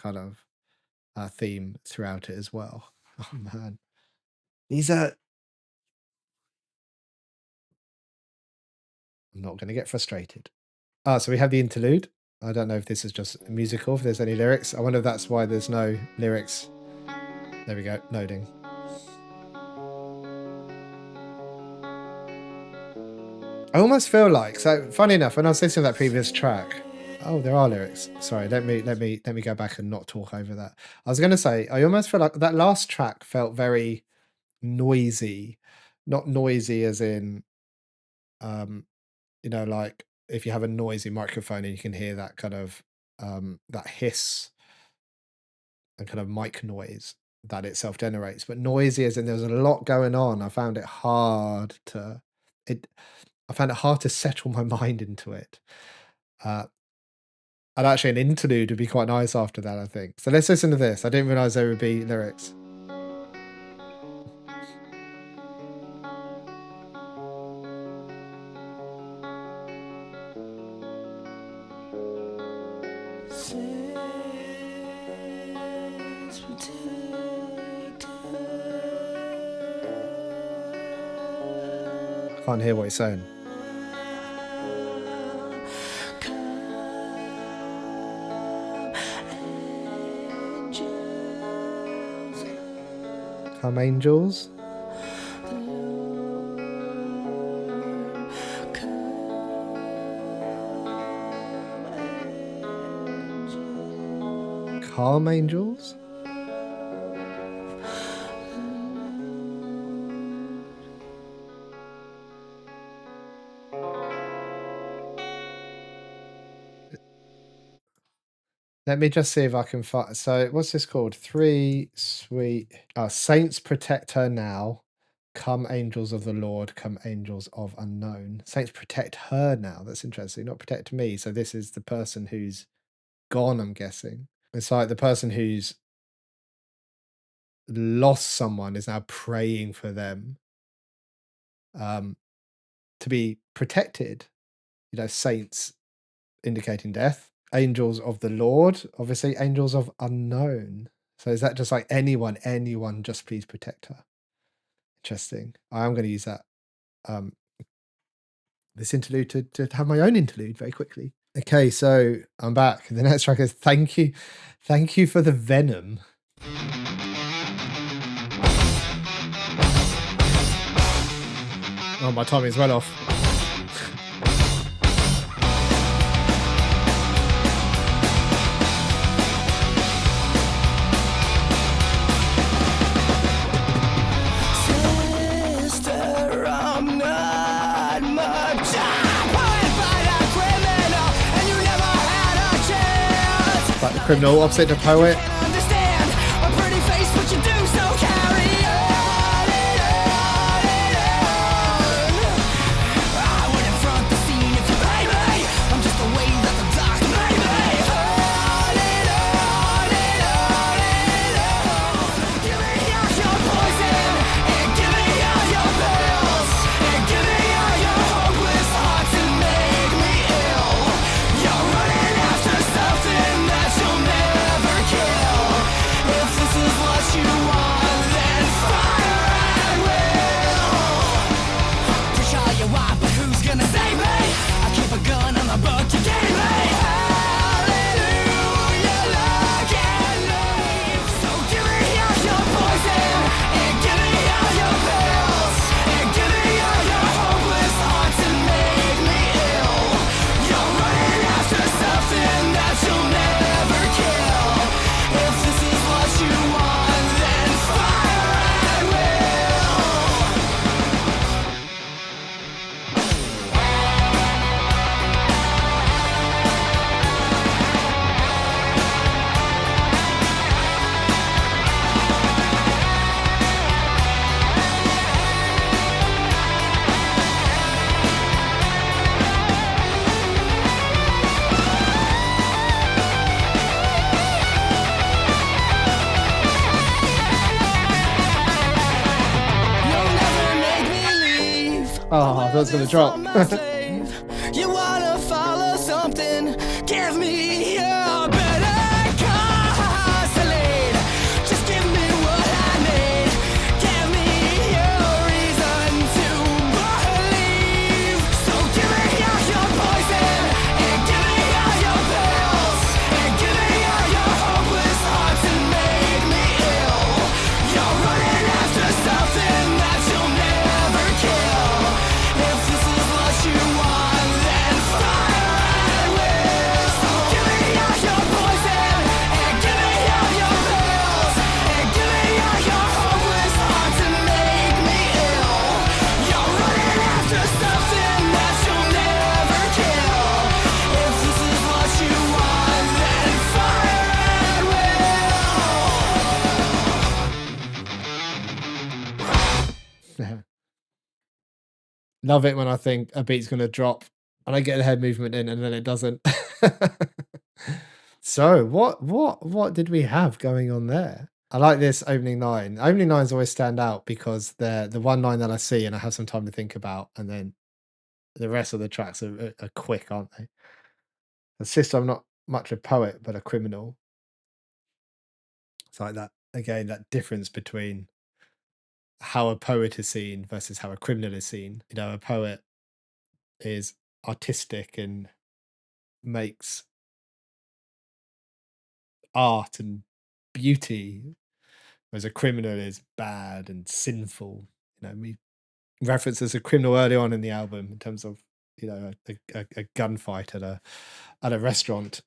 kind of theme throughout it as well. Oh man, these are. I'm not going to get frustrated. So we have the interlude. I don't know if this is just musical, if there's any lyrics. I wonder if that's why there's no lyrics. There we go, loading. I almost feel like, so funny enough, when I was listening to that previous track, oh, there are lyrics. Sorry, let me go back and not talk over that. I was going to say, I almost feel like that last track felt very noisy, not noisy as in, like if you have a noisy microphone and you can hear that kind of that hiss and kind of mic noise that it self generates, but noisy as in there was a lot going on. I found it hard to settle my mind into it. And actually, an interlude would be quite nice after that, I think. So let's listen to this. I didn't realize there would be lyrics. I can't hear what he's saying. Come angels. Calm angels. Let me just see if I can find. So, what's this called? Three sweet saints protect her now. Come angels of the Lord, come angels of unknown. Saints protect her now. That's interesting. Not protect me. So this is the person who's gone, I'm guessing. It's like the person who's lost someone is now praying for them to be protected. Saints indicating death. Angels of the Lord, obviously angels of unknown. So is that just like anyone, just please protect her? Interesting. I am going to use that this interlude to have my own interlude very quickly. Okay, so I'm back. The next track is Thank You for the Venom. Oh, my timing's well off. Like the criminal opposite the poet. Oh, I thought it was gonna drop.
You wanna follow something? Give me your better consolate. Just give me what I need. Give me your reason to believe. So give me all your poison, and give me all your pills, and give me all your hopeless hearts and make me ill. You're running after something that you'll never kill. If this is what you want, then fire at will. So give me all your poison, and give me all your pills, and give me all your hopeless hearts and make me ill. You're running after something that you'll never kill. If this is what you want, then fire at will.
Love it when I think a beat's gonna drop and I get a head movement in and then it doesn't. So what did we have going on there? I like this opening line. Opening lines always stand out because they're the one line that I see and I have some time to think about, and then the rest of the tracks are quick, aren't they? Sister, I'm not much a poet, but a criminal. It's like that again, that difference between how a poet is seen versus how a criminal is seen. You know, a poet is artistic and makes art and beauty, whereas a criminal is bad and sinful. You know, we references a criminal early on in the album in terms of, you know, a gunfight at a restaurant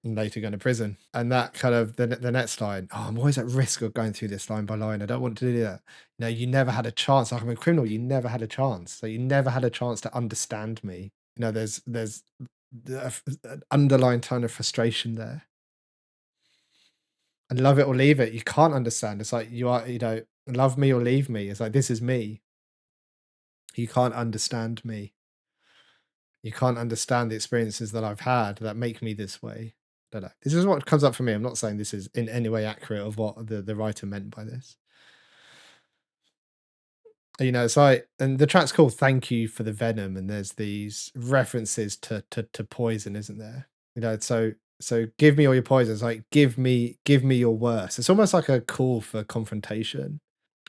and later going to prison. And that kind of the next line, oh, I'm always at risk of going through this line by line. I don't want to do that. You know, you never had a chance. Like I'm a criminal, you never had a chance. So you never had a chance to understand me. You know, there's an underlying tone of frustration there. And love it or leave it. You can't understand. It's like you are, you know, love me or leave me. It's like this is me. You can't understand me. You can't understand the experiences that I've had that make me this way. Don't know. This is what comes up for me. I'm not saying this is in any way accurate of what the writer meant by this. You know, it's like, and the track's called "Thank You for the Venom," and there's these references to poison, isn't there? You know, so give me all your poison. It's like give me your worst. It's almost like a call for confrontation.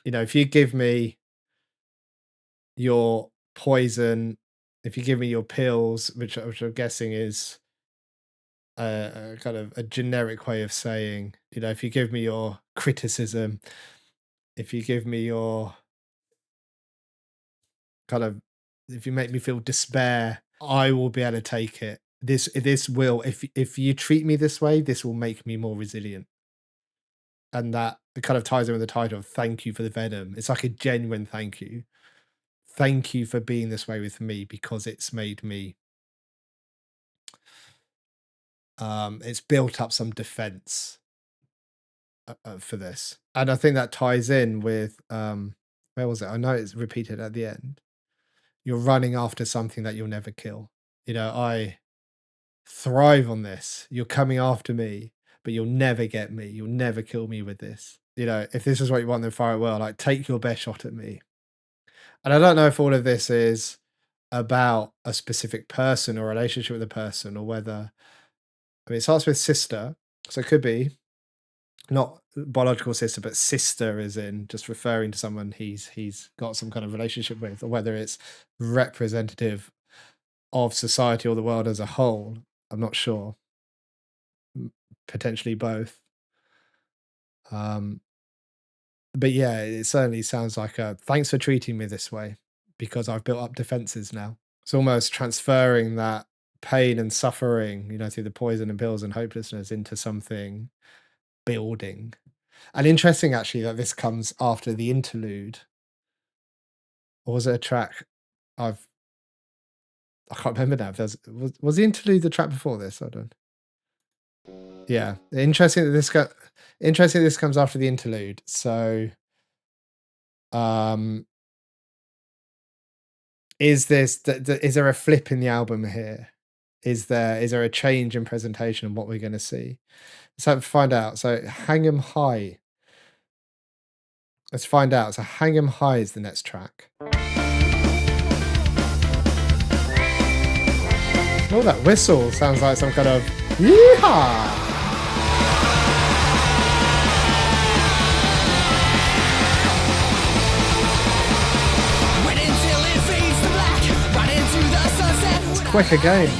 You know, if you give me your poison, if you give me your pills, which I'm guessing is a kind of a generic way of saying, you know, if you give me your criticism, if you give me your kind of, if you make me feel despair, I will be able to take it. This will, if you treat me this way, this will make me more resilient. And that it kind of ties in with the title of "Thank You for the Venom." It's like a genuine thank you. Thank you for being this way with me because it's made me it's built up some defense for this. And I think that ties in with where was it? I know it's repeated at the end. You're running after something that you'll never kill. You know, I thrive on this. You're coming after me, but you'll never get me. You'll never kill me with this. You know, if this is what you want, then fire it well. Like, take your best shot at me. And I don't know if all of this is about a specific person or relationship with a person, or whether, I mean, it starts with sister, so it could be not biological sister, but sister is in just referring to someone he's got some kind of relationship with, or whether it's representative of society or the world as a whole. I'm not sure. Potentially both. Um, but yeah, it certainly sounds like a thanks for treating me this way because I've built up defenses now. It's almost transferring that pain and suffering, you know, through the poison and pills and hopelessness into something building. And interesting actually that this comes after the interlude. Or was it a track I've I can't remember now if there's was the interlude the track before this? I don't. Yeah. Interesting that this comes after the interlude. So um is this is there a flip in the album here? Is there a change in presentation of what we're going to see? Let's have to find out. So Hang 'em High. Let's find out. So Hang 'em High is the next track. Oh, that whistle sounds like some kind of yeehaw. It's quick again.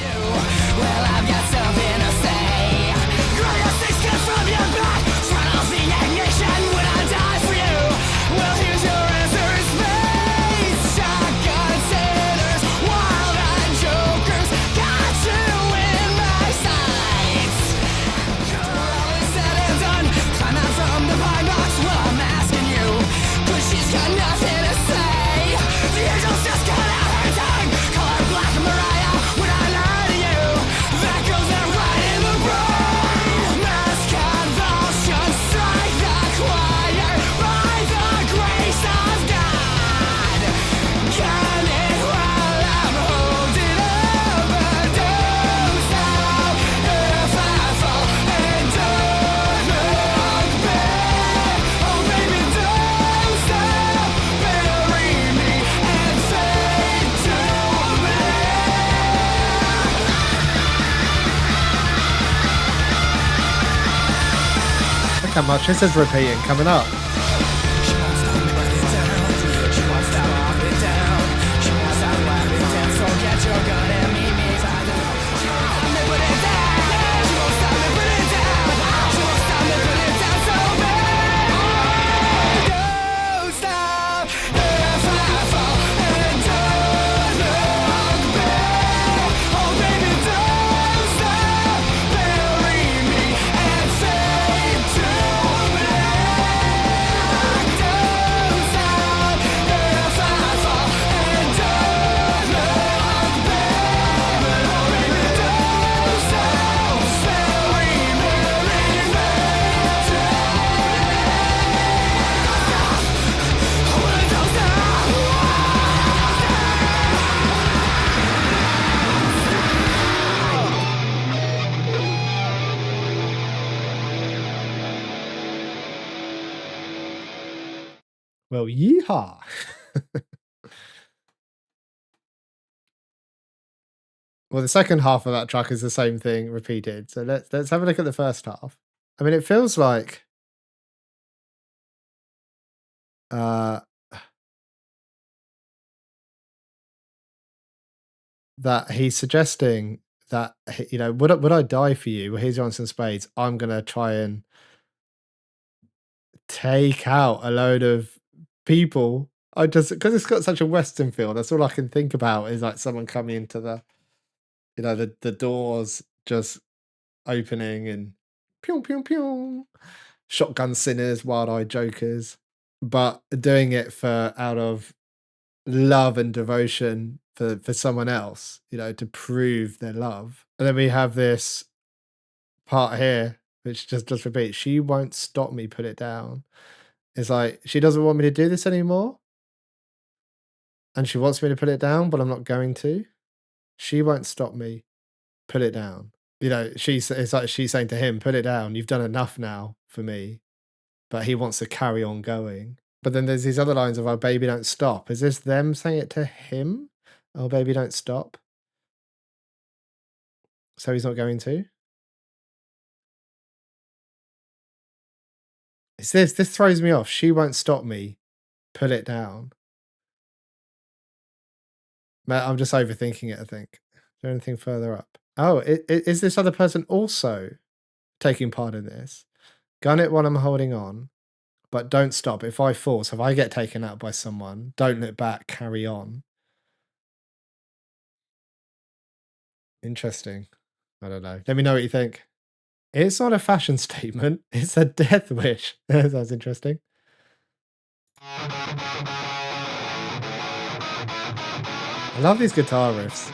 How much this is repeating coming up. Well, yeehaw. Well, the second half of that track is the same thing repeated. So let's have a look at the first half. I mean, it feels like that he's suggesting that, you know, would I die for you? Well, here's your answer in spades. I'm gonna try and take out a load of people. I just because it's got such a Western feel. That's all I can think about is like someone coming into the, you know, the doors just opening and pew pew pew, shotgun sinners, wild-eyed jokers, but doing it for out of love and devotion for someone else, you know, to prove their love. And then we have this part here which just repeats, she won't stop me, put it down. It's like she doesn't want me to do this anymore, and she wants me to put it down, but I'm not going to. She won't stop me, put it down. You know, it's like she's saying to him, put it down. You've done enough now for me. But he wants to carry on going. But then there's these other lines of, oh, baby, don't stop. Is this them saying it to him? Oh, baby, don't stop. So he's not going to? It's this. This throws me off. She won't stop me. Put it down. I'm just overthinking it, I think. Is there anything further up? Oh, is this other person also taking part in this? Gun it while I'm holding on, but don't stop. If I fall, so if I get taken out by someone, don't look back, carry on. Interesting. I don't know. Let me know what you think. It's not a fashion statement. It's a death wish. That's interesting. I love these guitar riffs.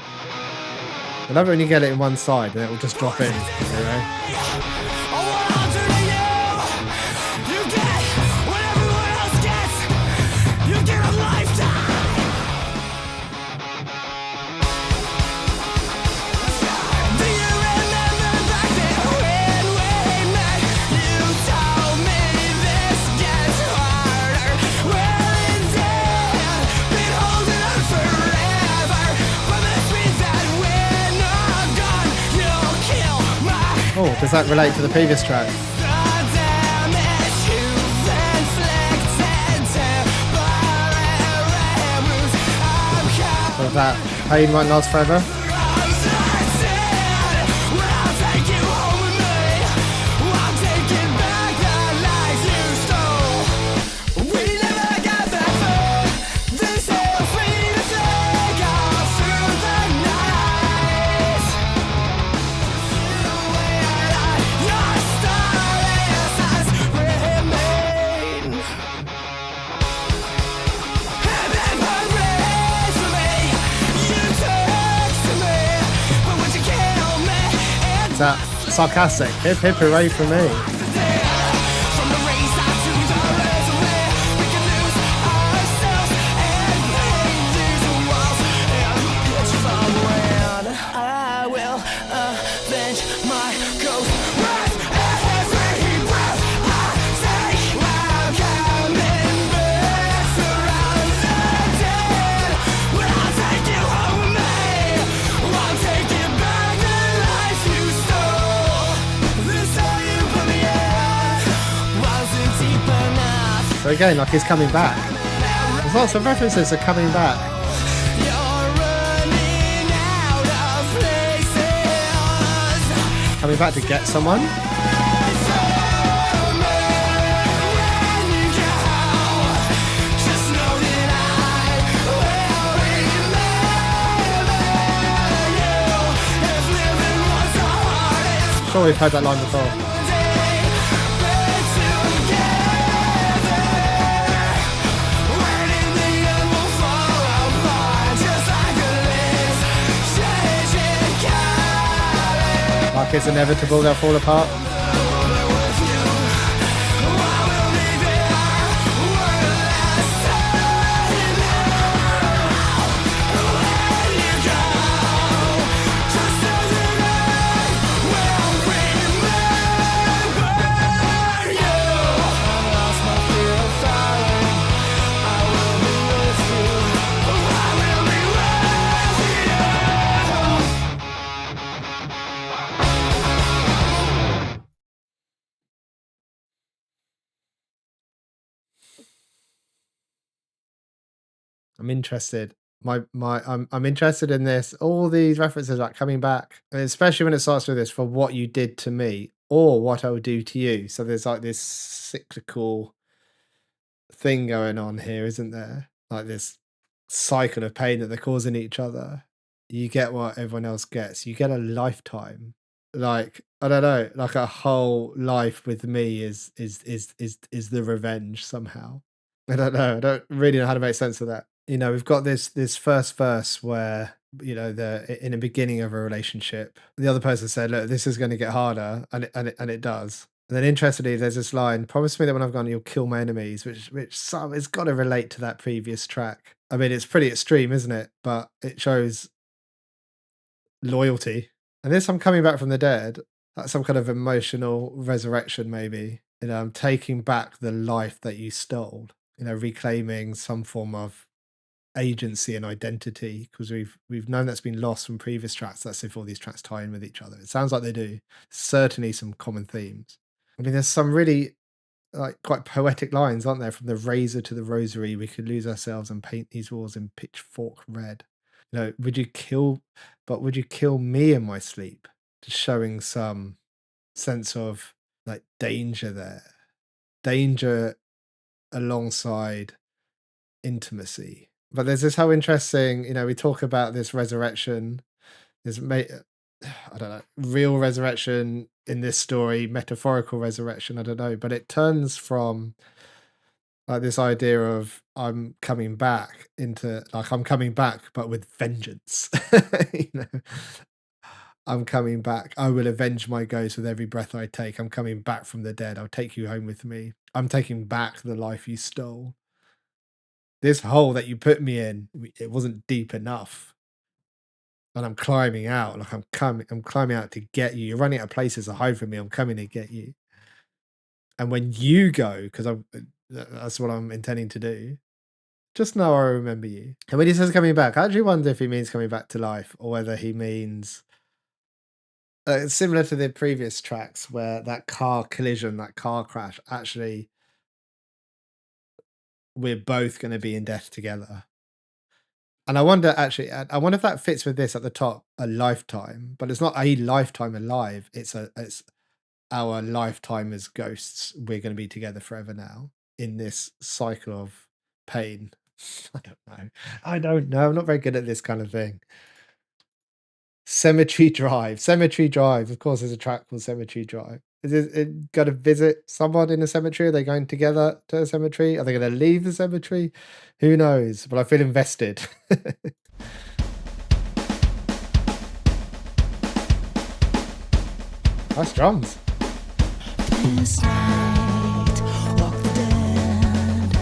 I love it when you get it in one side and it will just drop in, you know? does that relate to the previous track? Or that pain won't last forever? Is that sarcastic? Hip hip hooray for me. So again, like he's coming back. There's lots of references to coming back. Coming back to get someone. Sure, we've heard that line before. Like it's inevitable they'll fall apart. I'm interested. I'm interested in this. All these references like coming back, and especially when it starts with this for what you did to me or what I would do to you. So there's like this cyclical thing going on here, isn't there? Like this cycle of pain that they're causing each other. You get what everyone else gets. You get a lifetime. Like I don't know, like a whole life with me is the revenge somehow. I don't know. I don't really know how to make sense of that. You know, we've got this first verse where, you know, the in the beginning of a relationship, the other person said, "Look, this is going to get harder," and it does. And then interestingly, there's this line: "Promise me that when I've gone, you'll kill my enemies," which some it's got to relate to that previous track. I mean, it's pretty extreme, isn't it? But it shows loyalty. And this, I'm coming back from the dead. That's some kind of emotional resurrection, maybe. You know, I'm taking back the life that you stole. You know, reclaiming some form of agency and identity because we've known that's been lost from previous tracks. That's if all these tracks tie in with each other. It sounds like they do. Certainly some common themes. I mean, there's some really like quite poetic lines, aren't there? From the razor to the rosary, we could lose ourselves and paint these walls in pitchfork red. You know, would you kill me in my sleep? Just showing some sense of like danger there. Danger alongside intimacy. But there's this whole interesting, you know, we talk about this resurrection, this I don't know, real resurrection in this story, metaphorical resurrection, I don't know, but it turns from like this idea of I'm coming back into like I'm coming back but with vengeance. You know, I'm coming back. I will avenge my ghost with every breath I take. I'm coming back from the dead. I'll take you home with me. I'm taking back the life you stole. This hole that you put me in, it wasn't deep enough. And I'm climbing out. Like I'm climbing out to get you. You're running out of places to hide from me. I'm coming to get you. And when you go, because that's what I'm intending to do, just know I remember you. And when he says coming back, I actually wonder if he means coming back to life or whether he means It's similar to the previous tracks where that car collision, that car crash, actually, we're both going to be in death together. And I wonder, actually, I wonder if that fits with this at the top, a lifetime, but it's not a lifetime alive. It's our lifetime as ghosts. We're going to be together forever now in this cycle of pain. I don't know. I don't know. I'm not very good at this kind of thing. Cemetery Drive. Cemetery Drive. Of course, there's a track called Cemetery Drive. Is it going to visit someone in a cemetery? Are they going together to a cemetery? Are they going to leave the cemetery? Who knows? But I feel invested. Nice drums.
This night, walk the dead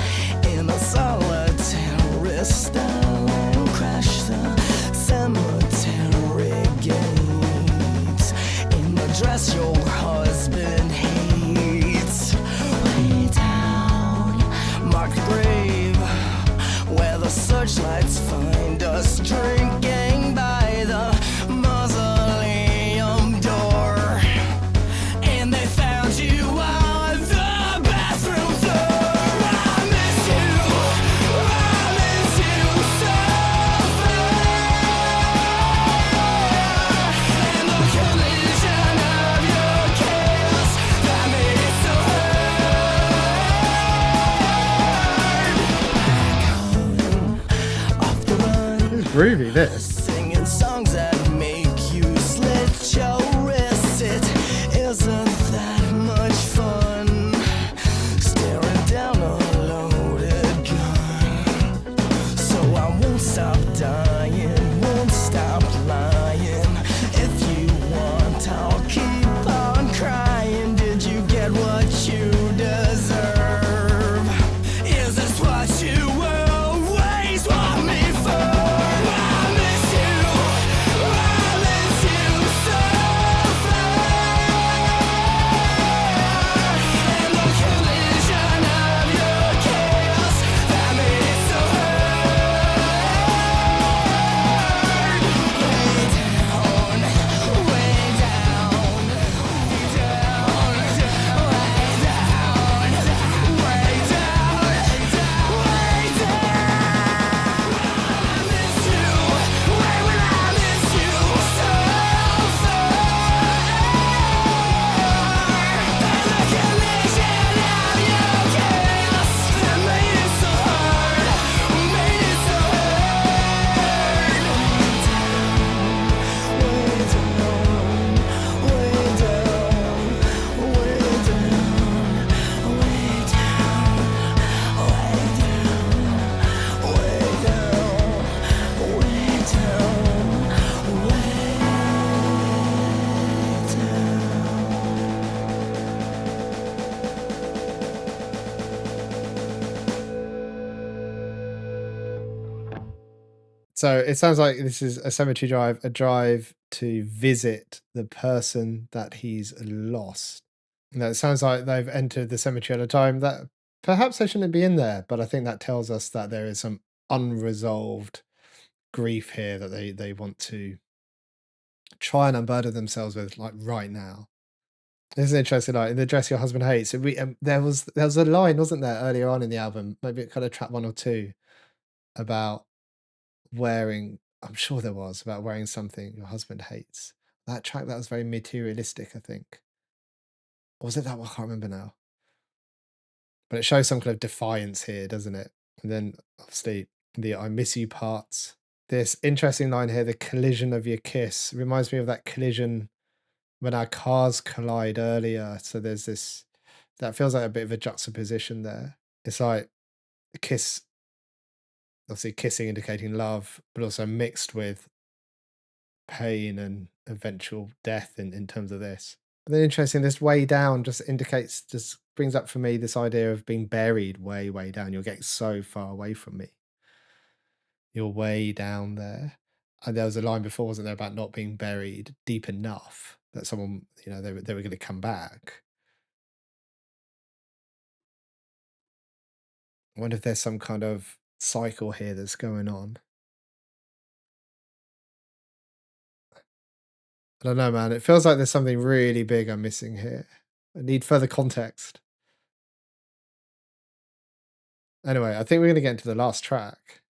in a solitary style and crash the cemetery gates in the dress your husband hates. Way down, mark the grave where the searchlights find us drinking by the mausoleum door. And they found you on the bathroom floor. I miss you so far. And the collision of your kiss that made it so hard. Back home, off the run.
It's groovy, this.
Singing songs that make you slit your wrists. It isn't that much fun staring down a loaded gun. So I won't stop dying, won't stop lying. If you want, I'll keep on crying. Did you get what you deserve? Is this what you always want me for? I miss you so far. And the collision of your kiss that made it so hard. Way down,
So it sounds like this is a cemetery drive, a drive to visit the person that he's lost. It sounds like they've entered the cemetery at a time that perhaps they shouldn't be in there, but I think that tells us that there is some unresolved grief here that they want to try and unburden themselves with, like right now. This is interesting. Like in the dress your husband hates. There was a line, wasn't there, earlier on in the album, maybe it kind of track one or two, about wearing. I'm sure there was about wearing something your husband hates. That track that was very materialistic, I think. Or was it that one? I can't remember now. But it shows some kind of defiance here, doesn't it? And then obviously the I miss you parts. This interesting line here, the collision of your kiss, reminds me of that collision when our cars collide earlier. So there's this, that feels like a bit of a juxtaposition there. It's like a kiss, obviously kissing indicating love, but also mixed with pain and eventual death in terms of this. But then interesting, this way down just indicates, just brings up for me this idea of being buried way, way down. You're getting so far away from me. You're way down there. And there was a line before, wasn't there, about not being buried deep enough that someone, they were going to come back. I wonder if there's some kind of cycle here that's going on. I don't know, man. It feels like there's something really big I'm missing here. I need further context. Anyway, I think we're gonna get into the last track,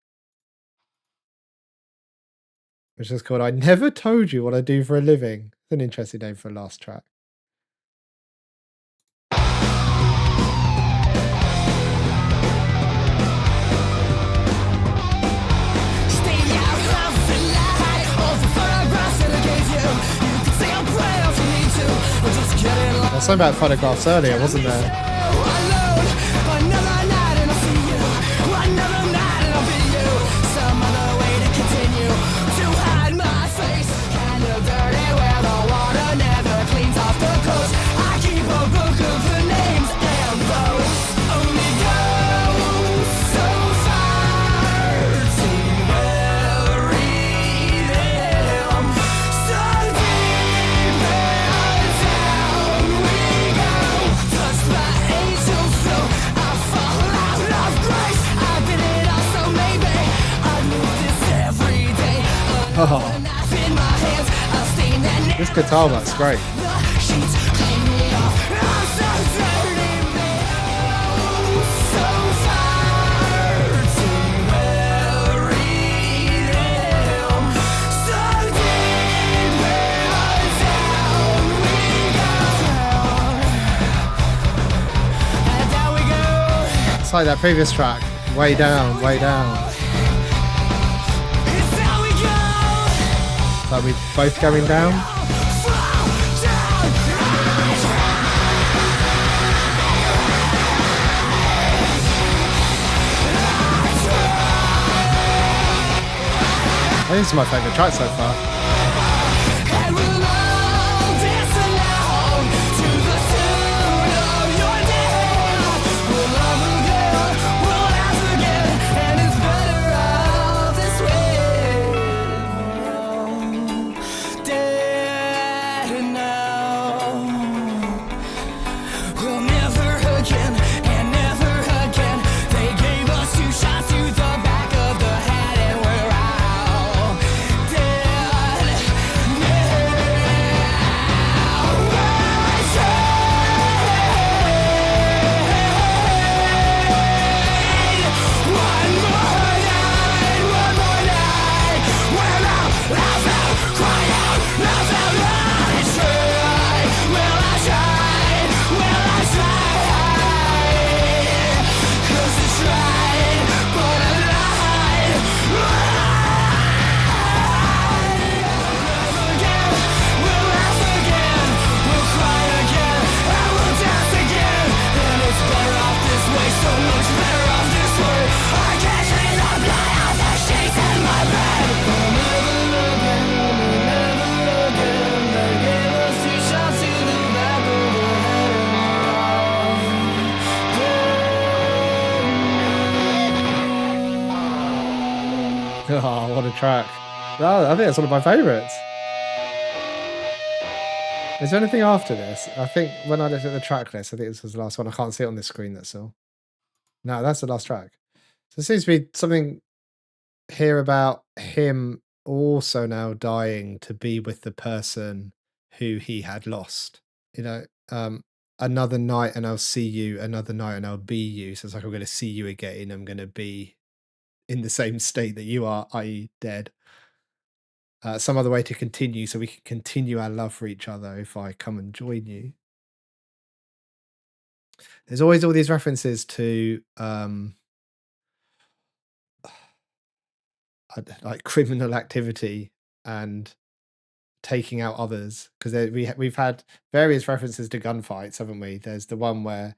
which is called "I Never Told You What I Do for a Living." It's an interesting name for a last track. There's something about photographs earlier, wasn't there? Oh. This guitar works great. It's like that previous track, way down, way down. Like we both going down. I think this is my favourite track so far. Oh, what a track. Oh, I think that's one of my favourites. Is there anything after this? I think when I looked at the track list, I think this was the last one. I can't see it on this screen, that's all. No, that's the last track. So there seems to be something here about him also now dying to be with the person who he had lost. You know, another night and I'll see you, another night and I'll be you. So it's like I'm going to see you again. I'm going to be in the same state that you are, i.e., dead. Some other way to continue so we can continue our love for each other if I come and join you. There's always all these references to like criminal activity and taking out others, because we've had various references to gunfights, haven't we? There's the one where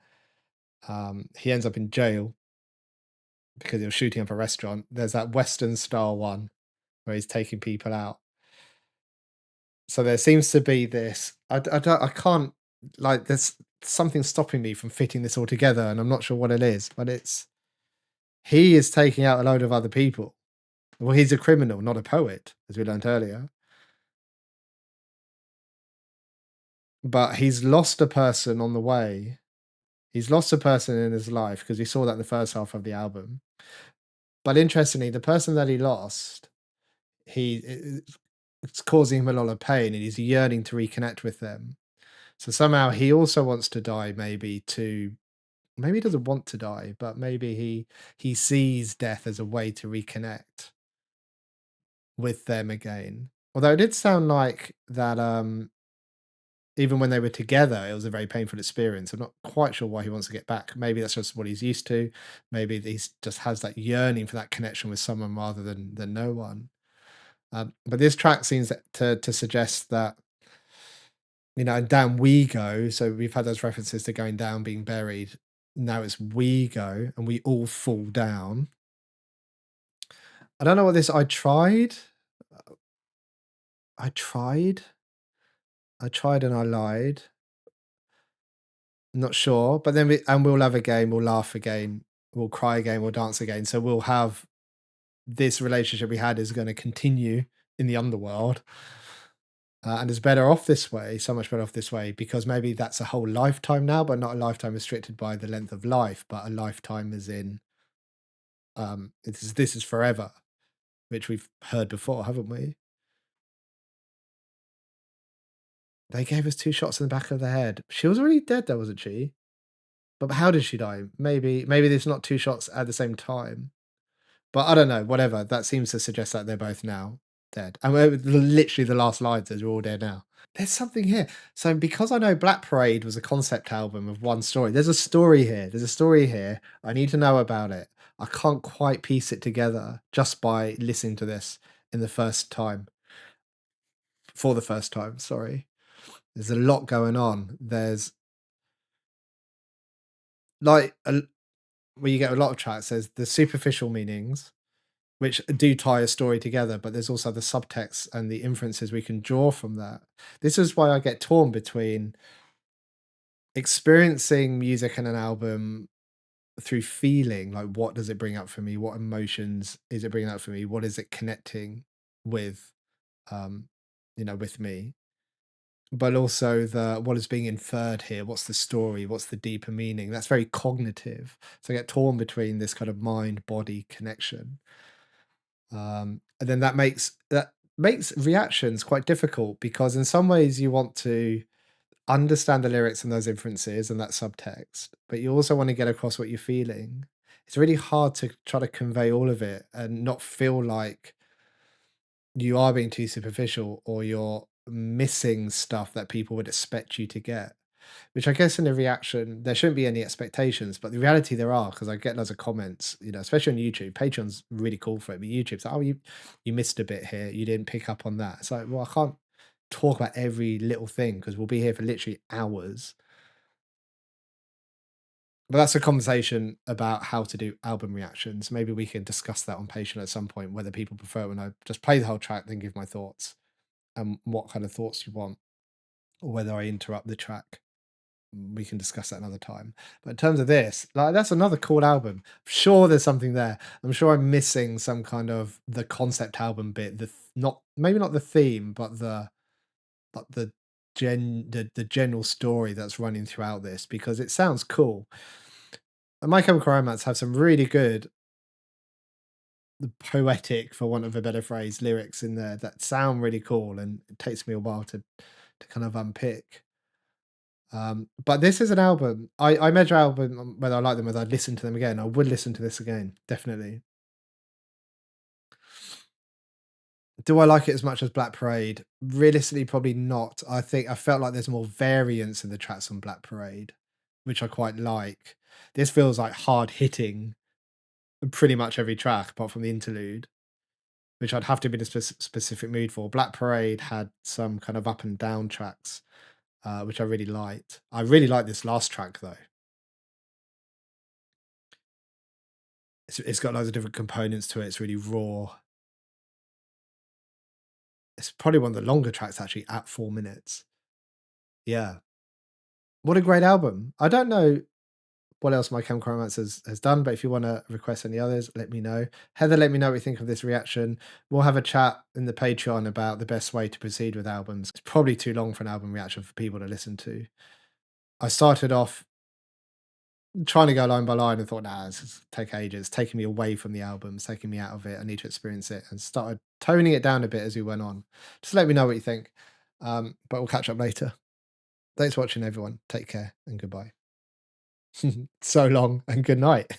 he ends up in jail because he was shooting up a restaurant. There's that Western style one where he's taking people out. So there seems to be this. I can't, like, there's something stopping me from fitting this all together, and I'm not sure what it is. But he is taking out a load of other people. Well, he's a criminal, not a poet, as we learned earlier. But he's lost a person on the way. He's lost a person in his life, because we saw that in the first half of the album. But interestingly, the person that he lost, he it's causing him a lot of pain and he's yearning to reconnect with them. So somehow he also wants to die, maybe he doesn't want to die, but maybe he sees death as a way to reconnect with them again. Although it did sound like that even when they were together, it was a very painful experience. I'm not quite sure why he wants to get back. Maybe that's just what he's used to. Maybe he's just has that yearning for that connection with someone rather than no one. But this track seems to suggest that, and down we go. So we've had those references to going down, being buried. Now it's we go, and we all fall down. I don't know what this. I tried, I tried, and I lied. Not sure, but then we'll love again, we'll laugh again, we'll cry again, we'll dance again. So we'll have this relationship we had is going to continue in the underworld, and it's better off this way. So much better off this way because maybe that's a whole lifetime now, but not a lifetime restricted by the length of life, but a lifetime as in this is forever, which we've heard before, haven't we? They gave us two shots in the back of the head. She was already dead, though, wasn't she? But how did she die? Maybe there's not two shots at the same time. But I don't know, whatever. That seems to suggest that they're both now dead. And literally the last line says we're all dead now. There's something here. So because I know Black Parade was a concept album of one story, there's a story here. There's a story here. I need to know about it. I can't quite piece it together just by listening to this in the first time. For the first time, sorry. There's a lot going on. There's like where you get a lot of tracks, there's the superficial meanings, which do tie a story together, but there's also the subtext and the inferences we can draw from that. This is why I get torn between experiencing music and an album through feeling, like what does it bring up for me? What emotions is it bringing up for me? What is it connecting with, um, with me? But also the what is being inferred here? What's the story? What's the deeper meaning? That's very cognitive. So I get torn between this kind of mind body connection. And then that makes reactions quite difficult because in some ways you want to understand the lyrics and those inferences and that subtext, but you also want to get across what you're feeling. It's really hard to try to convey all of it and not feel like you are being too superficial or you're missing stuff that people would expect you to get. Which I guess in a reaction, there shouldn't be any expectations, but the reality there are because I get loads of comments, especially on YouTube. Patreon's really cool for it, but YouTube's like, oh, you missed a bit here, you didn't pick up on that. It's like, well, I can't talk about every little thing because we'll be here for literally hours. But that's a conversation about how to do album reactions. Maybe we can discuss that on Patreon at some point, whether people prefer when I just play the whole track, then give my thoughts and what kind of thoughts you want, or whether I interrupt the track. We can discuss that another time. But in terms of this, like that's another cool album. I'm sure there's something there. I'm sure I'm missing some kind of the concept album bit. Not maybe not the theme, but the general story that's running throughout this because it sounds cool. And My Chemical Romance have some really good poetic, for want of a better phrase, lyrics in there that sound really cool, and it takes me a while to kind of unpick. But this is an album. I measure album whether I like them, whether I'd listen to them again. I would listen to this again, definitely. Do I like it as much as Black Parade? Realistically, probably not. I think I felt like there's more variance in the tracks on Black Parade, which I quite like. This feels like hard hitting pretty much every track, apart from the interlude, which I'd have to be in a specific mood for. Black Parade had some kind of up and down tracks, which I really liked. I really like this last track though. It's got loads of different components to it. It's really raw. It's probably one of the longer tracks actually at 4 minutes. Yeah. What a great album. I don't know what else My Chemical Romance has done, but if you want to request any others, let me know. Heather, let me know what you think of this reaction. We'll have a chat in the Patreon about the best way to proceed with albums. It's probably too long for an album reaction for people to listen to. I started off trying to go line by line and thought, nah, this is take ages. It's taking me away from the album, it's taking me out of it. I need to experience it, and started toning it down a bit as we went on. Just let me know what you think. But we'll catch up later. Thanks for watching, everyone. Take care and goodbye. So long and good night.